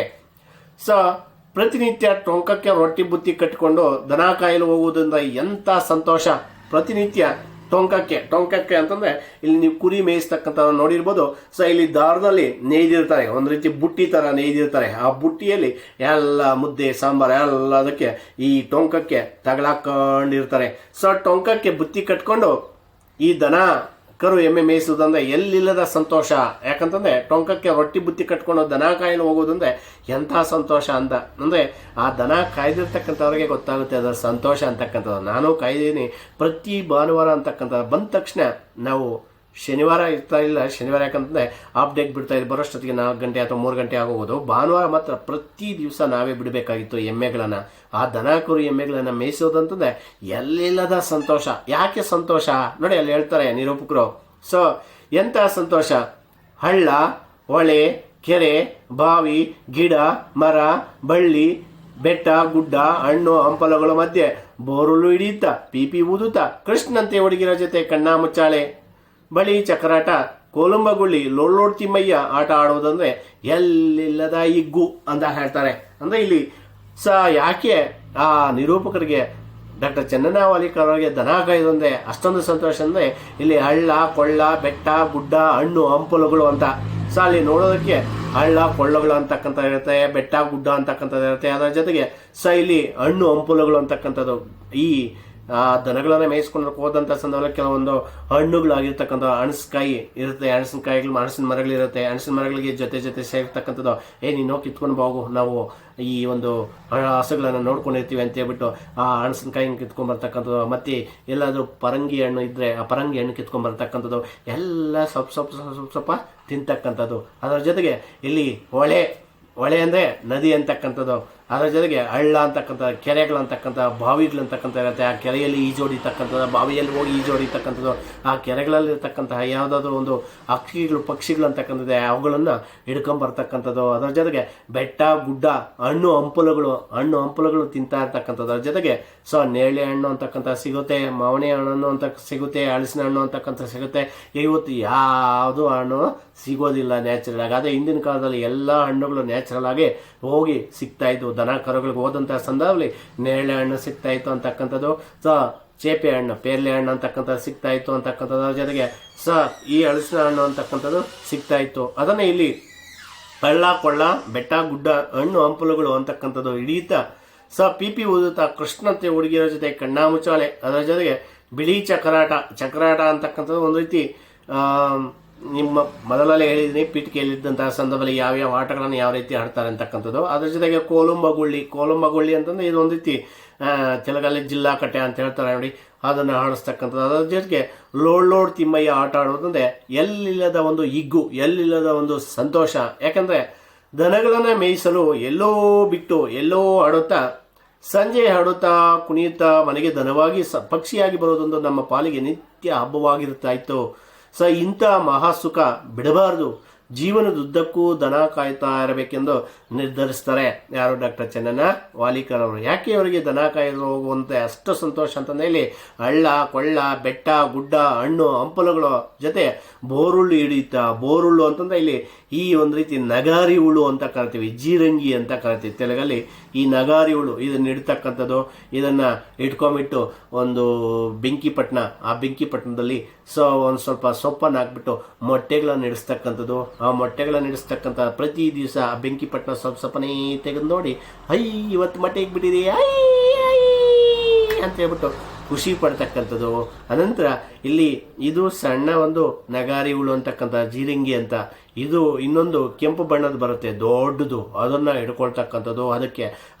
Speaker 1: ಪ್ರತಿನಿತ್ಯ ಟೊಂಕಕ್ಕೆ ರೊಟ್ಟಿ ಬುತ್ತಿ ಕಟ್ಟಿಕೊಂಡು ದನ ಕಾಯಲು ಹೋಗುವುದರಿಂದ ಎಂತ ಸಂತೋಷ. ಪ್ರತಿನಿತ್ಯ ಟೊಂಕಕ್ಕೆ ಅಂತಂದ್ರೆ ಇಲ್ಲಿ ನೀವು ಕುರಿ ಮೇಯಿಸ್ತಕ್ಕಂಥ ನೋಡಿರ್ಬೋದು. ಇಲ್ಲಿ ದಾರದಲ್ಲಿ ನೇಯ್ದಿರ್ತಾರೆ, ಒಂದು ರೀತಿ ಬುಟ್ಟಿ ತರ ನೇಯ್ದಿರ್ತಾರೆ. ಆ ಬುಟ್ಟಿಯಲ್ಲಿ ಎಲ್ಲ ಮುದ್ದೆ ಸಾಂಬಾರ್ ಎಲ್ಲ ಅದಕ್ಕೆ ಈ ಟೊಂಕಕ್ಕೆ ತಗಲಾಕೊಂಡಿರ್ತಾರೆ. ಟೊಂಕಕ್ಕೆ ಬುತ್ತಿ ಕಟ್ಕೊಂಡು ಈ ದನ ಕರು ಎಮ್ಮೆ ಮೇಯಿಸುವುದಂದ್ರೆ ಎಲ್ಲಿಲ್ಲದ ಸಂತೋಷ. ಯಾಕಂತಂದ್ರೆ ಟೊಂಕಕ್ಕೆ ರೊಟ್ಟಿ ಬುತ್ತಿ ಕಟ್ಕೊಂಡು ದನ ಕಾಯಲು ಹೋಗೋದಂದ್ರೆ ಎಂಥ ಸಂತೋಷ ಅಂತ. ಅಂದರೆ ಆ ದನ ಕಾಯ್ದಿರ್ತಕ್ಕಂಥವ್ರಿಗೆ ಗೊತ್ತಾಗುತ್ತೆ ಅದರ ಸಂತೋಷ ಅಂತಕ್ಕಂಥದ್ದು. ನಾನು ಕಾಯ್ದೀನಿ ಪ್ರತಿ ಭಾನುವಾರ ಅಂತಕ್ಕಂಥದ್ದು ಬಂದ ತಕ್ಷಣ ನಾವು ಶನಿವಾರ ಇರ್ತಾ ಇಲ್ಲ. ಶನಿವಾರ ಯಾಕಂತಂದರೆ ಅಪ್ಡೇಟ್ ಬಿಡ್ತಾ ಇದ್ದು ಬರೋಷ್ಟೊತ್ತಿಗೆ 4 ಗಂಟೆ ಅಥವಾ 3 ಗಂಟೆ ಆಗೋಗೋದು. ಭಾನುವಾರ ಮಾತ್ರ ಪ್ರತಿ ದಿವಸ ನಾವೇ ಬಿಡಬೇಕಾಗಿತ್ತು ಎಮ್ಮೆಗಳನ್ನು. ಆ ದನ ಕರು ಎಮ್ಮೆಗಳನ್ನು ಮೇಯಿಸೋದಂತಂದರೆ ಎಲ್ಲಿಲ್ಲದ ಸಂತೋಷ. ಯಾಕೆ ಸಂತೋಷ ನೋಡಿ ಅಲ್ಲಿ ಹೇಳ್ತಾರೆ ನಿರೂಪಕರು. ಸೊ ಎಂಥ ಸಂತೋಷ. ಹಳ್ಳ, ಹೊಳೆ, ಕೆರೆ, ಬಾವಿ, ಗಿಡ, ಮರ, ಬಳ್ಳಿ, ಬೆಟ್ಟ, ಗುಡ್ಡ, ಹಣ್ಣು ಹಂಪಲಗಳ ಮಧ್ಯೆ ಬೋರುಳು ಹಿಡಿಯುತ್ತಾ ಪೀಪಿ ಊದುತ್ತಾ ಕೃಷ್ಣಂತೆ ಹುಡುಗಿರ ಜೊತೆ ಕಣ್ಣಾ ಮುಚ್ಚಾಳೆ, ಬಳಿ ಚಕ್ರಾಟ, ಕೋಲಂಬಗುಳ್ಳಿ, ಲೋಳೋಡ್ ತಿಮ್ಮಯ್ಯ ಆಟ ಆಡುವುದಂದ್ರೆ ಎಲ್ಲಿಲ್ಲದ ಇಗ್ಗು ಅಂತ ಹೇಳ್ತಾರೆ. ಅಂದರೆ ಇಲ್ಲಿ ಯಾಕೆ ಆ ನಿರೂಪಕರಿಗೆ ಡಾಕ್ಟರ್ ಚನ್ನಣ್ಣ ವಾಲಿಕರ್ ಅವರಿಗೆ ದನ ಕಾಯ್ದಂದ್ರೆ ಅಷ್ಟೊಂದು ಸಂತೋಷ ಅಂದರೆ ಇಲ್ಲಿ ಹಳ್ಳ, ಕೊಳ್ಳ, ಬೆಟ್ಟ, ಗುಡ್ಡ, ಹಣ್ಣು ಹಂಪಲುಗಳು ಅಂತ. ಅಲ್ಲಿ ನೋಡೋದಕ್ಕೆ ಹಳ್ಳ ಕೊಳ್ಳಗಳು ಅಂತಕ್ಕಂಥ ಇರುತ್ತೆ, ಬೆಟ್ಟ ಗುಡ್ಡ ಅಂತಕ್ಕಂಥದ್ದು ಇರುತ್ತೆ. ಅದರ ಜೊತೆಗೆ ಇಲ್ಲಿ ಹಣ್ಣು ಹಂಪಲುಗಳು ಅಂತಕ್ಕಂಥದ್ದು. ಈ ದನಗಳನ್ನು ಮೇಯಿಸ್ಕೊಂಡು ಹೋದಂಥ ಸಂದರ್ಭದಲ್ಲಿ ಕೆಲವೊಂದು ಹಣ್ಣುಗಳಾಗಿರ್ತಕ್ಕಂಥ ಹಣಸ್ಕಾಯಿ ಇರುತ್ತೆ, ಹಣಸಿನ ಮರಗಳಿರುತ್ತೆ. ಹಣಸಿನ ಮರಗಳಿಗೆ ಜೊತೆ ಸೇರ್ತಕ್ಕಂಥದ್ದು ನೀನು ಕಿತ್ಕೊಂಡು ಹೋಗು, ನಾವು ಈ ಒಂದು ಹಸುಗಳನ್ನು ನೋಡ್ಕೊಂಡಿರ್ತೀವಿ ಅಂತ ಹೇಳ್ಬಿಟ್ಟು ಆ ಹಣಸಿನಕಾಯಿನ ಕಿತ್ಕೊಂಡ್ಬರ್ತಕ್ಕಂಥದ್ದು. ಮತ್ತು ಎಲ್ಲಾದರೂ ಪರಂಗಿ ಹಣ್ಣು ಇದ್ದರೆ ಆ ಪರಂಗಿ ಹಣ್ಣು ಕಿತ್ಕೊಂಡ್ಬರ್ತಕ್ಕಂಥದ್ದು ಎಲ್ಲ ಸ್ವಲ್ಪ ತಿಂತಕ್ಕಂಥದ್ದು. ಅದರ ಜೊತೆಗೆ ಇಲ್ಲಿ ಹೊಳೆ ಅಂದರೆ ನದಿ ಅಂತಕ್ಕಂಥದ್ದು. ಅದರ ಜೊತೆಗೆ ಹಳ್ಳ ಅಂತಕ್ಕಂಥ, ಕೆರೆಗಳು ಅಂತಕ್ಕಂಥ, ಬಾವಿಗಳು ಅಂತಕ್ಕಂಥ ಇರುತ್ತೆ. ಆ ಕೆರೆಯಲ್ಲಿ ಈಜೋಡಿತಕ್ಕಂಥದ್ದು, ಬಾವಿಯಲ್ಲಿ ಹೋಗಿ ಈಜೋಡಿತಕ್ಕಂಥದ್ದು. ಆ ಕೆರೆಗಳಲ್ಲಿರ್ತಕ್ಕಂತಹ ಯಾವುದಾದ್ರೂ ಒಂದು ಪಕ್ಷಿಗಳು ಅಂತಕ್ಕಂಥದ್ದು ಅವುಗಳನ್ನು ಹಿಡ್ಕೊಂಬರ್ತಕ್ಕಂಥದ್ದು. ಅದರ ಜೊತೆಗೆ ಬೆಟ್ಟ, ಗುಡ್ಡ, ಹಣ್ಣು ಹಂಪಲುಗಳು ತಿಂತಾ ಇರ್ತಕ್ಕಂಥದ್ದು. ಅದರ ಜೊತೆಗೆ ನೇರಳೆ ಹಣ್ಣು ಅಂತಕ್ಕಂಥ ಸಿಗುತ್ತೆ, ಮಾವನೆ ಹಣ್ಣು ಅಂತ ಸಿಗುತ್ತೆ, ಹಲಸಿನ ಹಣ್ಣು ಅಂತಕ್ಕಂಥ ಸಿಗುತ್ತೆ. ಇವತ್ತು ಯಾವುದು ಹಣ್ಣು ಸಿಗೋದಿಲ್ಲ ನ್ಯಾಚುರಲ್ ಆಗಿ. ಅದೇ ಹಿಂದಿನ ಕಾಲದಲ್ಲಿ ಎಲ್ಲ ಹಣ್ಣುಗಳು ನ್ಯಾಚುರಲ್ ಆಗಿ ಹೋಗಿ ಸಿಗ್ತಾ ಇದ್ವು. ದನ ಕರುಗಳಿಗೆ ಹೋದಂಥ ಸಂದರ್ಭದಲ್ಲಿ ನೇರಳೆ ಹಣ್ಣು ಸಿಗ್ತಾ ಇತ್ತು ಅಂತಕ್ಕಂಥದ್ದು. ಚೇಪೆ ಹಣ್ಣು, ಪೇರ್ಲೆ ಹಣ್ಣು ಅಂತಕ್ಕಂಥದ್ದು ಸಿಗ್ತಾ ಇತ್ತು ಅಂತಕ್ಕಂಥದ್ದು. ಅದ್ರ ಜೊತೆಗೆ ಈ ಹಲಸಿನ ಹಣ್ಣು ಅಂತಕ್ಕಂಥದ್ದು ಸಿಗ್ತಾ ಇತ್ತು. ಅದನ್ನೇ ಇಲ್ಲಿ ಹಳ್ಳ, ಕೊಳ್ಳ, ಬೆಟ್ಟ, ಗುಡ್ಡ, ಹಣ್ಣು ಹಂಪಲುಗಳು ಅಂತಕ್ಕಂಥದ್ದು ಹಿಡಿಯುತ್ತಾ ಪೀಪಿ ಊದುತ್ತಾ ಕೃಷ್ಣಂತೆ ಹುಡುಗಿಯರ ಜೊತೆ ಕಣ್ಣಾ ಮುಚ್ಚಾಲೆ. ಅದರ ಜೊತೆಗೆ ಬಿಳಿ ಚಕ್ರಾಟ ಅಂತಕ್ಕಂಥದ್ದು ಒಂದು ರೀತಿ ನಿಮ್ಮ ಮೊದಲಲ್ಲೇ ಹೇಳಿದ್ದೀನಿ ಪೀಠಿಕೆಯಲ್ಲಿದ್ದಂತಹ ಸಂದರ್ಭದಲ್ಲಿ ಯಾವ್ಯಾವ ಆಟಗಳನ್ನು ಯಾವ ರೀತಿ ಆಡ್ತಾರೆ ಅಂತಕ್ಕಂಥದ್ದು. ಅದ್ರ ಜೊತೆಗೆ ಕೋಲಂಬಗುಳ್ಳಿ ಅಂತಂದರೆ ಇದು ಒಂದು ರೀತಿ ತೆಲುಗಲ್ಲಿ ಜಿಲ್ಲಾ ಕಟ್ಟೆ ಅಂತ ಹೇಳ್ತಾರೆ ನೋಡಿ, ಅದನ್ನು ಆಡಿಸ್ತಕ್ಕಂಥದ್ದು. ಅದರ ಜೊತೆಗೆ ಲೋಳೋಡ್ ತಿಮ್ಮಯ್ಯ ಆಟ ಆಡೋದಂದರೆ ಎಲ್ಲಿಲ್ಲದ ಒಂದು ಇಗ್ಗು, ಎಲ್ಲಿಲ್ಲದ ಒಂದು ಸಂತೋಷ. ಯಾಕಂದರೆ ದನಗಳನ್ನು ಮೇಯಿಸಲು ಎಲ್ಲೋ ಬಿಟ್ಟು ಎಲ್ಲೋ ಆಡುತ್ತಾ ಸಂಜೆ ಹಾಡುತ್ತಾ ಕುಣಿಯುತ್ತಾ ಮನೆಗೆ ದನವಾಗಿ ಪಕ್ಷಿಯಾಗಿ ಬರೋದೊಂದು ನಮ್ಮ ಪಾಲಿಗೆ ನಿತ್ಯ ಹಬ್ಬವಾಗಿರುತ್ತಾ ಇತ್ತು. ಇಂಥ ಮಹಾಸುಖ ಬಿಡಬಾರದು, ಜೀವನದುದ್ದಕ್ಕೂ ದನ ಕಾಯ್ತಾ ಇರಬೇಕೆಂದು ನಿರ್ಧರಿಸ್ತಾರೆ ಯಾರು? ಡಾಕ್ಟರ್ ಚನ್ನಣ್ಣ ವಾಲಿಕರ್ ಅವರು. ಯಾಕೆ ಅವರಿಗೆ ದನ ಕಾಯ್ದು ಹೋಗುವಂತೆ ಅಷ್ಟು ಸಂತೋಷ ಅಂತಂದರೆ ಇಲ್ಲಿ ಹಳ್ಳ, ಕೊಳ್ಳ, ಬೆಟ್ಟ, ಗುಡ್ಡ, ಹಣ್ಣು ಹಂಪಲುಗಳ ಜೊತೆ ಬೋರುಳ್ಳು ಹಿಡಿಯುತ್ತಾ. ಬೋರುಳ್ಳು ಅಂತಂದರೆ ಇಲ್ಲಿ ಈ ಒಂದು ರೀತಿ ನಗಾರಿ ಹುಳು ಅಂತ ಕರಿತೀವಿ, ಜೀರಂಗಿ ಅಂತ ಕರಿತೀವಿ ತೆಲುಗಲ್ಲಿ. ಈ ನಗಾರಿ ಹುಳು ಇದನ್ನು ಇಡ್ತಕ್ಕಂಥದ್ದು. ಇದನ್ನು ಇಟ್ಕೊಂಬಿಟ್ಟು ಒಂದು ಬೆಂಕಿಪಟ್ಟಣ, ಆ ಬೆಂಕಿಪಟ್ಟಣದಲ್ಲಿ ಒಂದು ಸ್ವಲ್ಪ ಸೊಪ್ಪನ್ನು ಹಾಕ್ಬಿಟ್ಟು ಮೊಟ್ಟೆಗಳನ್ನು ಇಡಿಸ್ತಕ್ಕಂಥದ್ದು. ಆ ಮೊಟ್ಟೆಗಳನ್ನು ಇಡಿಸ್ತಕ್ಕಂಥ ಪ್ರತಿ ದಿವಸ ಆ ಬೆಂಕಿಪಟ್ಟಣ ಸ್ವಪ್ಪನೇ ತೆಗೆದು ನೋಡಿ, ಇವತ್ತು ಮೊಟ್ಟೆ ಇಕ್ಬಿಟ್ಟಿದೆ ಅಂತ ಹೇಳ್ಬಿಟ್ಟು ಖುಷಿ ಪಡ್ತಕ್ಕಂಥದ್ದು. ಅನಂತರ ಇಲ್ಲಿ ಇದು ಸಣ್ಣ ಒಂದು ನಗಾರಿ ಹುಳು ಅಂತಕ್ಕಂಥ ಜೀರಂಗಿ ಅಂತ. ಇದು ಇನ್ನೊಂದು ಕೆಂಪು ಬಣ್ಣದ ಬರುತ್ತೆ ದೊಡ್ಡದು, ಅದನ್ನು ಹಿಡ್ಕೊಳ್ತಕ್ಕಂಥದ್ದು.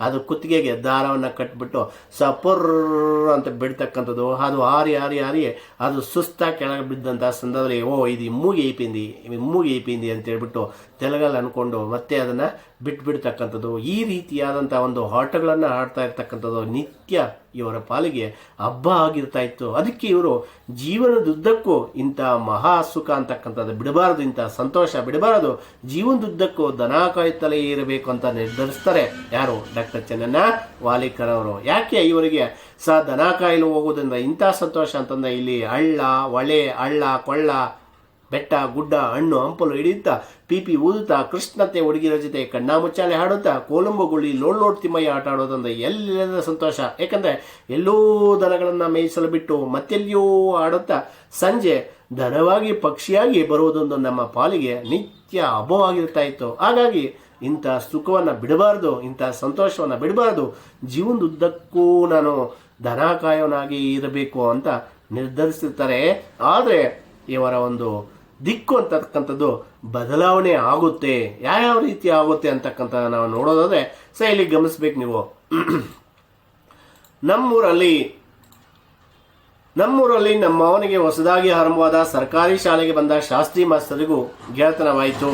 Speaker 1: ಅದು ಕುತ್ತಿಗೆಗೆ ದಾರವನ್ನು ಕಟ್ಬಿಟ್ಟು ಸಪುರ್ ಅಂತ ಬಿಡ್ತಕ್ಕಂಥದ್ದು. ಅದು ಹಾರಿ ಅದು ಸುಸ್ತಾಗಿ ಕೆಳಗೆ ಬಿದ್ದಂಥ ಸಂದರ್ಭದಲ್ಲಿ ಇದು ಇಮ್ಮೂಗೆ ಏಪಿಂದಿ ಅಂತ ಹೇಳ್ಬಿಟ್ಟು ತೆಲುಗಲ್ಲಿ ಅಂದ್ಕೊಂಡು ಮತ್ತೆ ಅದನ್ನು ಬಿಟ್ಬಿಡ್ತಕ್ಕಂಥದ್ದು. ಈ ರೀತಿಯಾದಂಥ ಒಂದು ಆಟಗಳನ್ನು ಆಡ್ತಾ ಇರ್ತಕ್ಕಂಥದ್ದು ನಿತ್ಯ ಇವರ ಪಾಲಿಗೆ ಹಬ್ಬ ಆಗಿರ್ತಾ ಇತ್ತು. ಅದಕ್ಕೆ ಇವರು ಜೀವನದುದ್ದಕ್ಕೂ ಇಂಥ ಮಹಾ ಸುಖ ಅಂತಕ್ಕಂಥದ್ದು ಬಿಡಬಾರದು, ಇಂಥ ಸಂತೋಷ ಬಿಡಬಾರದು, ಜೀವನದುದ್ದಕ್ಕೂ ದನ ಕಾಯುತ್ತಲೇ ಇರಬೇಕು ಅಂತ ನಿರ್ಧರಿಸ್ತಾರೆ ಯಾರು? ಡಾಕ್ಟರ್ ಚನ್ನಣ್ಣ ವಾಲಿಕರ್ ಅವರು. ಯಾಕೆ ಇವರಿಗೆ ದನ ಕಾಯಲು ಹೋಗೋದ್ರಿಂದ ಇಂಥ ಸಂತೋಷ ಅಂತಂದ್ರೆ ಇಲ್ಲಿ ಹಳ್ಳ, ಕೊಳ್ಳ, ಬೆಟ್ಟ, ಗುಡ್ಡ, ಹಣ್ಣು ಹಂಪಲು ಹಿಡಿಯುತ್ತಾ ಪೀಪಿ ಊದುತ್ತಾ ಕೃಷ್ಣತೆ ಹುಡುಗಿರ ಜೊತೆ ಕಣ್ಣಾ ಮುಚ್ಚಾಲೆ ಹಾಡುತ್ತಾ ಕೋಲಂಬಗುಳ್ಳಿ ಲೋಳೋಡ್ ತಿಮ್ಮಯ್ಯ ಆಟ ಆಡೋದಂದ್ರೆ ಎಲ್ಲಿಲ್ಲದ ಸಂತೋಷ. ಯಾಕಂದರೆ ಎಲ್ಲೋ ದನಗಳನ್ನು ಮೇಯಿಸಲು ಬಿಟ್ಟು ಮತ್ತೆಲ್ಲಿಯೋ ಆಡುತ್ತಾ ಸಂಜೆ ದನವಾಗಿ ಪಕ್ಷಿಯಾಗಿ ಬರುವುದೊಂದು ನಮ್ಮ ಪಾಲಿಗೆ ನಿತ್ಯ ಹಬ್ಬವಾಗಿರ್ತಾ ಇತ್ತು. ಹಾಗಾಗಿ ಇಂಥ ಸುಖವನ್ನು ಬಿಡಬಾರ್ದು, ಇಂಥ ಸಂತೋಷವನ್ನು ಬಿಡಬಾರ್ದು, ಜೀವನದುದ್ದಕ್ಕೂ ನಾನು ದನ ಕಾಯೋನಾಗಿ ಇರಬೇಕು ಅಂತ ನಿರ್ಧರಿಸಿರ್ತಾರೆ. ಆದರೆ ಇವರ ಒಂದು ದಿಕ್ಕು ಅಂತಕ್ಕಂಥದ್ದು ಬದಲಾವಣೆ ಆಗುತ್ತೆ. ಯಾವ್ಯಾವ ರೀತಿ ಆಗುತ್ತೆ ಅಂತಕ್ಕಂಥ ನಾವು ನೋಡೋದಾದ್ರೆ ಇಲ್ಲಿ ಗಮನಿಸ್ಬೇಕು ನೀವು. ನಮ್ಮೂರಲ್ಲಿ ನಮ್ಮ ಅವನಿಗೆ ಹೊಸದಾಗಿ ಆರಂಭವಾದ ಸರ್ಕಾರಿ ಶಾಲೆಗೆ ಬಂದ ಶಾಸ್ತ್ರಿ ಮಾಸ್ತರಿಗೂ ಗೆಳೆತನವಾಯಿತು.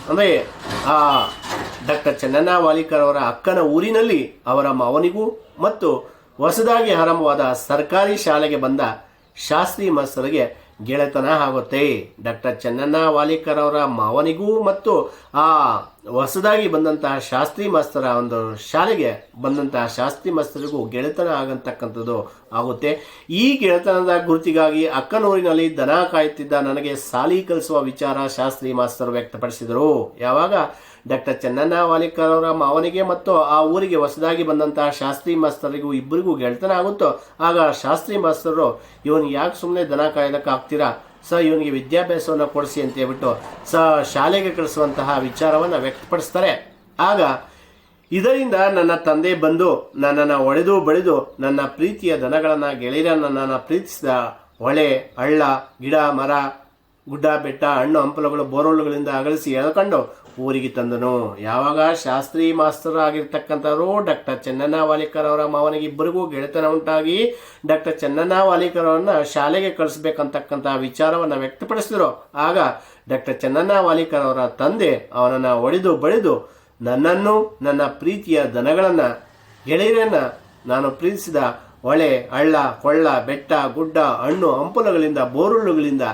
Speaker 1: ಅಂದರೆ ಆ ಡಾಕ್ಟರ್ ಚೆನ್ನಣ್ಣ ವಾಲಿಕರ್ ಅವರ ಅಕ್ಕನ ಊರಿನಲ್ಲಿ ಅವರ ಮಾವನಿಗೂ ಮತ್ತು ಹೊಸದಾಗಿ ಆರಂಭವಾದ ಸರ್ಕಾರಿ ಶಾಲೆಗೆ ಬಂದ ಶಾಸ್ತ್ರಿ ಮಾಸ್ತರಿಗೆ ಗೆಳೆತನ ಆಗುತ್ತೆ. ಡಾಕ್ಟರ್ ಚೆನ್ನಣ್ಣ ವಾಲಿಕರ್ ಅವರ ಮಾವನಿಗೂ ಮತ್ತು ಆ ಹೊಸದಾಗಿ ಬಂದಂತಹ ಶಾಸ್ತ್ರಿ ಮಾಸ್ತರ ಒಂದು ಶಾಲೆಗೆ ಬಂದಂತಹ ಶಾಸ್ತ್ರಿ ಮಾಸ್ತರಿಗೂ ಗೆಳೆತನ ಆಗತಕ್ಕಂಥದ್ದು ಆಗುತ್ತೆ. ಈ ಗೆಳೆತನದ ಗುರುತಿಗಾಗಿ ಅಕ್ಕನೂರಿನಲ್ಲಿ ದನ ಕಾಯುತ್ತಿದ್ದ ನನಗೆ ಸಾಲಿ ಕಲಿಸುವ ವಿಚಾರ ಶಾಸ್ತ್ರಿ ಮಾಸ್ತರು ವ್ಯಕ್ತಪಡಿಸಿದರು. ಯಾವಾಗ ಡಾಕ್ಟರ್ ಚೆನ್ನಣ್ಣ ವಾಲಿಕರ್ ಅವರ ಮಾವನಿಗೆ ಮತ್ತು ಆ ಊರಿಗೆ ಹೊಸದಾಗಿ ಬಂದಂತಹ ಶಾಸ್ತ್ರಿ ಮಾಸ್ತರಿಗೂ ಇಬ್ಬರಿಗೂ ಗೆಳೆತನ ಆಗುತ್ತೋ ಆಗ ಶಾಸ್ತ್ರಿ ಮಾಸ್ತರು ಇವನಿಗೆ ಯಾಕೆ ಸುಮ್ಮನೆ ದನ ಕಾಯೋದಕ್ಕೆ ಆಗ್ತೀರಾ, ಇವನಿಗೆ ವಿದ್ಯಾಭ್ಯಾಸವನ್ನು ಕೊಡಿಸಿ ಅಂತ ಹೇಳ್ಬಿಟ್ಟು ಶಾಲೆಗೆ ಕಳಿಸುವಂತಹ ವಿಚಾರವನ್ನು ವ್ಯಕ್ತಪಡಿಸ್ತಾರೆ. ಆಗ ಇದರಿಂದ ನನ್ನ ತಂದೆ ಬಂದು ನನ್ನನ್ನು ಒಡೆದು ಬಡಿದು ನನ್ನ ಪ್ರೀತಿಯ ದನಗಳನ್ನು ಗೆಳೆಯರನ್ನು ನನ್ನ ಪ್ರೀತಿಸಿದ ಹೊಳೆ, ಹಳ್ಳ, ಗಿಡ, ಮರ, ಗುಡ್ಡ, ಬೆಟ್ಟ, ಹಣ್ಣು ಹಂಪಲುಗಳು, ಬೋರ್ವೆಲ್ಗಳಿಂದ ಅಗಲಿಸಿ ಎಳ್ಕೊಂಡು ಊರಿಗೆ ತಂದನು. ಯಾವಾಗ ಶಾಸ್ತ್ರಿ ಮಾಸ್ತರ್ ಆಗಿರ್ತಕ್ಕಂಥವರು ಡಾಕ್ಟರ್ ಚೆನ್ನಣ್ಣ ವಾಲಿಕರ್ ಅವರ ಮಾವನಿಗೆ ಇಬ್ಬರಿಗೂ ಗೆಳೆತನ ಉಂಟಾಗಿ ಡಾಕ್ಟರ್ ಚೆನ್ನಣ್ಣ ವಾಲಿಕರ್ ಅವರನ್ನ ಶಾಲೆಗೆ ಕಳಿಸ್ಬೇಕಂತಕ್ಕಂಥ ವಿಚಾರವನ್ನು ವ್ಯಕ್ತಪಡಿಸಿದ್ರು. ಆಗ ಡಾಕ್ಟರ್ ಚೆನ್ನಣ್ಣ ವಾಲಿಕರ್ ಅವರ ತಂದೆ ಅವನನ್ನು ಒಡೆದು ಬಡಿದು ನನ್ನನ್ನು, ನನ್ನ ಪ್ರೀತಿಯ ದನಗಳನ್ನು, ಗೆಳೆಯರನ್ನ, ನಾನು ಪ್ರೀತಿಸಿದ ಹೊಳೆ, ಹಳ್ಳ, ಕೊಳ್ಳ, ಬೆಟ್ಟ, ಗುಡ್ಡ, ಹಣ್ಣು ಹಂಪಲುಗಳಿಂದ, ಬೋರುಳುಗಳಿಂದ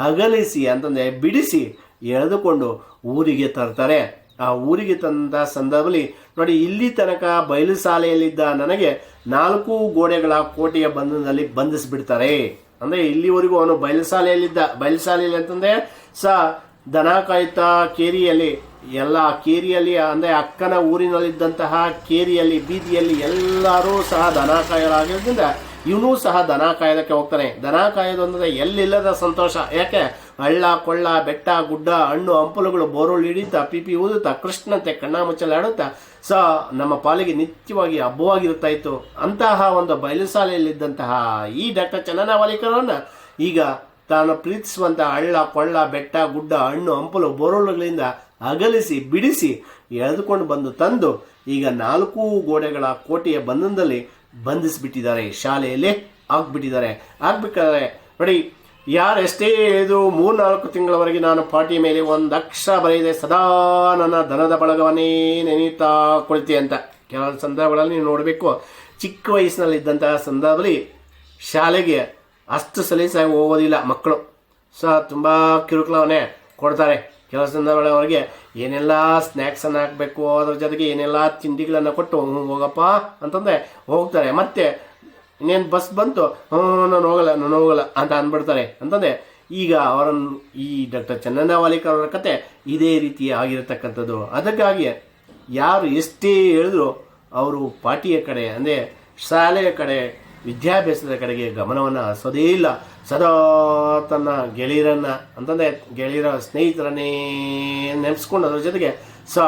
Speaker 1: ಅಗಲಿಸಿ ಅಂತಂದರೆ ಬಿಡಿಸಿ ಎಳೆದುಕೊಂಡು ಊರಿಗೆ ತರ್ತಾರೆ. ಆ ಊರಿಗೆ ತಂದ ಸಂದರ್ಭದಲ್ಲಿ ನೋಡಿ, ಇಲ್ಲಿ ತನಕ ಬಯಲು ಶಾಲೆಯಲ್ಲಿದ್ದ ನನಗೆ 4 ಗೋಡೆಗಳ ಕೋಟೆಯ ಬಂಧನದಲ್ಲಿ ಬಂಧಿಸಿಬಿಡ್ತಾರೆ. ಅಂದರೆ ಇಲ್ಲಿವರೆಗೂ ಅವನು ಬಯಲು ಶಾಲೆಯಲ್ಲಿ ಅಂತಂದರೆ ದನ ಕಾಯುತ್ತಾ ಕೇರಿಯಲ್ಲಿ ಕೇರಿಯಲ್ಲಿ ಅಂದರೆ ಅಕ್ಕನ ಊರಿನಲ್ಲಿದ್ದಂತಹ ಕೇರಿಯಲ್ಲಿ, ಬೀದಿಯಲ್ಲಿ ಎಲ್ಲರೂ ಸಹ ದನ ಕಾಯಲಾಗಿರೋದ್ರಿಂದ ಇವನು ಸಹ ದನ ಕಾಯೋದಕ್ಕೆ ಹೋಗ್ತಾನೆ. ದನ ಕಾಯೋದು ಅಂದರೆ ಎಲ್ಲಿಲ್ಲದ ಸಂತೋಷ. ಯಾಕೆ ಹಳ್ಳ, ಕೊಳ್ಳ, ಬೆಟ್ಟ, ಗುಡ್ಡ, ಹಣ್ಣು ಹಂಪಲುಗಳು, ಬೋರೋಳು ಹಿಡಿತಾ, ಪಿಪಿ ಊದುತ್ತಾ, ಕೃಷ್ಣಂತೆ ಕಣ್ಣ ಮುಚ್ಚಲು ಆಡುತ್ತಾ ನಮ್ಮ ಪಾಲಿಗೆ ನಿತ್ಯವಾಗಿ ಹಬ್ಬವಾಗಿರ್ತಾ ಇತ್ತು. ಅಂತಹ ಒಂದು ಬಯಲು ಶಾಲೆಯಲ್ಲಿದ್ದಂತಹ ಈ ಡಾಕ್ಟರ್ ಚೆನ್ನಣ್ಣ ವಾಲಿಕರ್ ಅವರನ್ನ ಈಗ ತಾನು ಪ್ರೀತಿಸುವಂತಹ ಹಳ್ಳ, ಕೊಳ್ಳ, ಬೆಟ್ಟ, ಗುಡ್ಡ, ಹಣ್ಣು ಹಂಪಲು, ಬೋರೋಳುಗಳಿಂದ ಅಗಲಿಸಿ ಬಿಡಿಸಿ ಎಳೆದುಕೊಂಡು ಬಂದು ತಂದು ಈಗ 4 ಗೋಡೆಗಳ ಕೋಟೆಯ ಬಂಧನದಲ್ಲಿ ಬಂಧಿಸಿಬಿಟ್ಟಿದ್ದಾರೆ. ಶಾಲೆಯಲ್ಲೇ ಆಗ್ಬೇಕಾದ್ರೆ ನೋಡಿ, ಯಾರೆಷ್ಟೇ ಇದು 3-4 ತಿಂಗಳವರೆಗೆ ನಾನು ಪಾಟಿ ಮೇಲೆ 1 ಅಕ್ಷರ ಬರೆಯದೆ ಸದಾ ನನ್ನ ದನದ ಬಳಗವನ್ನೇ ನೆನೀತಾ ಕುಳಿತೆ ಅಂತ ಕೆಲವು ಸಂದರ್ಭಗಳಲ್ಲಿ ನೀವು ನೋಡಬೇಕು. ಚಿಕ್ಕ ವಯಸ್ಸಿನಲ್ಲಿದ್ದಂತಹ ಸಂದರ್ಭದಲ್ಲಿ ಶಾಲೆಗೆ ಅಷ್ಟು ಸಲೀಸಾಗಿ ಹೋಗೋದಿಲ್ಲ ಮಕ್ಕಳು. ತುಂಬ ಕಿರುಕುಳವನ್ನೇ ಕೊಡ್ತಾರೆ. ಕೆಲವು ಸಂದರ್ಭಗಳಲ್ಲಿ ಅವರಿಗೆ ಏನೆಲ್ಲ ಸ್ನ್ಯಾಕ್ಸನ್ನು ಹಾಕಬೇಕು, ಅದ್ರ ಜೊತೆಗೆ ಏನೆಲ್ಲ ತಿಂಡಿಗಳನ್ನು ಕೊಟ್ಟು ಹೋಗಪ್ಪ ಅಂತಂದರೆ ಹೋಗ್ತಾರೆ. ಮತ್ತೆ ಇನ್ನೇನು ಬಸ್ ಬಂತು, ನಾನು ಹೋಗಲ್ಲ ಅಂತ ಅಂದ್ಬಿಡ್ತಾರೆ. ಅಂತಂದರೆ ಈಗ ಅವರನ್ನು ಈ ಡಾಕ್ಟರ್ ಚೆನ್ನಣ್ಣ ವಾಲಿಕರ್ ಅವರ ಕತೆ ಇದೇ ರೀತಿ ಆಗಿರತಕ್ಕಂಥದ್ದು. ಅದಕ್ಕಾಗಿ ಯಾರು ಎಷ್ಟೇ ಹೇಳಿದ್ರು ಅವರು ಪಾಠಿಯ ಕಡೆ ಅಂದರೆ ಶಾಲೆಯ ಕಡೆ, ವಿದ್ಯಾಭ್ಯಾಸದ ಕಡೆಗೆ ಗಮನವನ್ನು ಹರಿಸೋದೇ ಇಲ್ಲ. ಸದಾ ತನ್ನ ಗೆಳೆಯರನ್ನು ಅಂತಂದರೆ ಗೆಳೆಯರ ಸ್ನೇಹಿತರನ್ನೇ ನೆನೆಸ್ಕೊಂಡು ಅದ್ರ ಜೊತೆಗೆ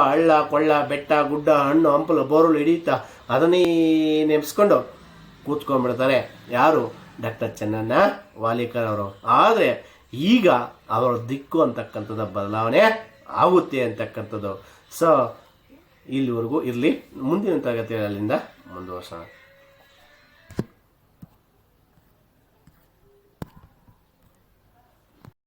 Speaker 1: ಹಳ್ಳ, ಕೊಳ್ಳ, ಬೆಟ್ಟ, ಗುಡ್ಡ, ಹಣ್ಣು ಹಂಪಲು, ಬೋರುಳು ಹಿಡಿಯುತ್ತಾ ಅದನ್ನೇ ನೆನೆಸ್ಕೊಂಡು ಕೂತ್ಕೊಂಡ್ಬಿಡ್ತಾರೆ. ಯಾರು? ಡಾಕ್ಟರ್ ಚೆನ್ನಣ್ಣ ವಾಲಿಕರ್ ಅವರು. ಆದರೆ ಈಗ ಅವರ ದಿಕ್ಕು ಅಂತಕ್ಕಂಥದ್ದು ಬದಲಾವಣೆ ಆಗುತ್ತೆ ಅಂತಕ್ಕಂಥದ್ದು. ಇಲ್ಲಿವರೆಗೂ ಇರಲಿ, ಮುಂದಿನ ತರಗತಿಯಲ್ಲಿ ಅಲ್ಲಿಂದ ಮುಂದುವರ್ಸೋಣ.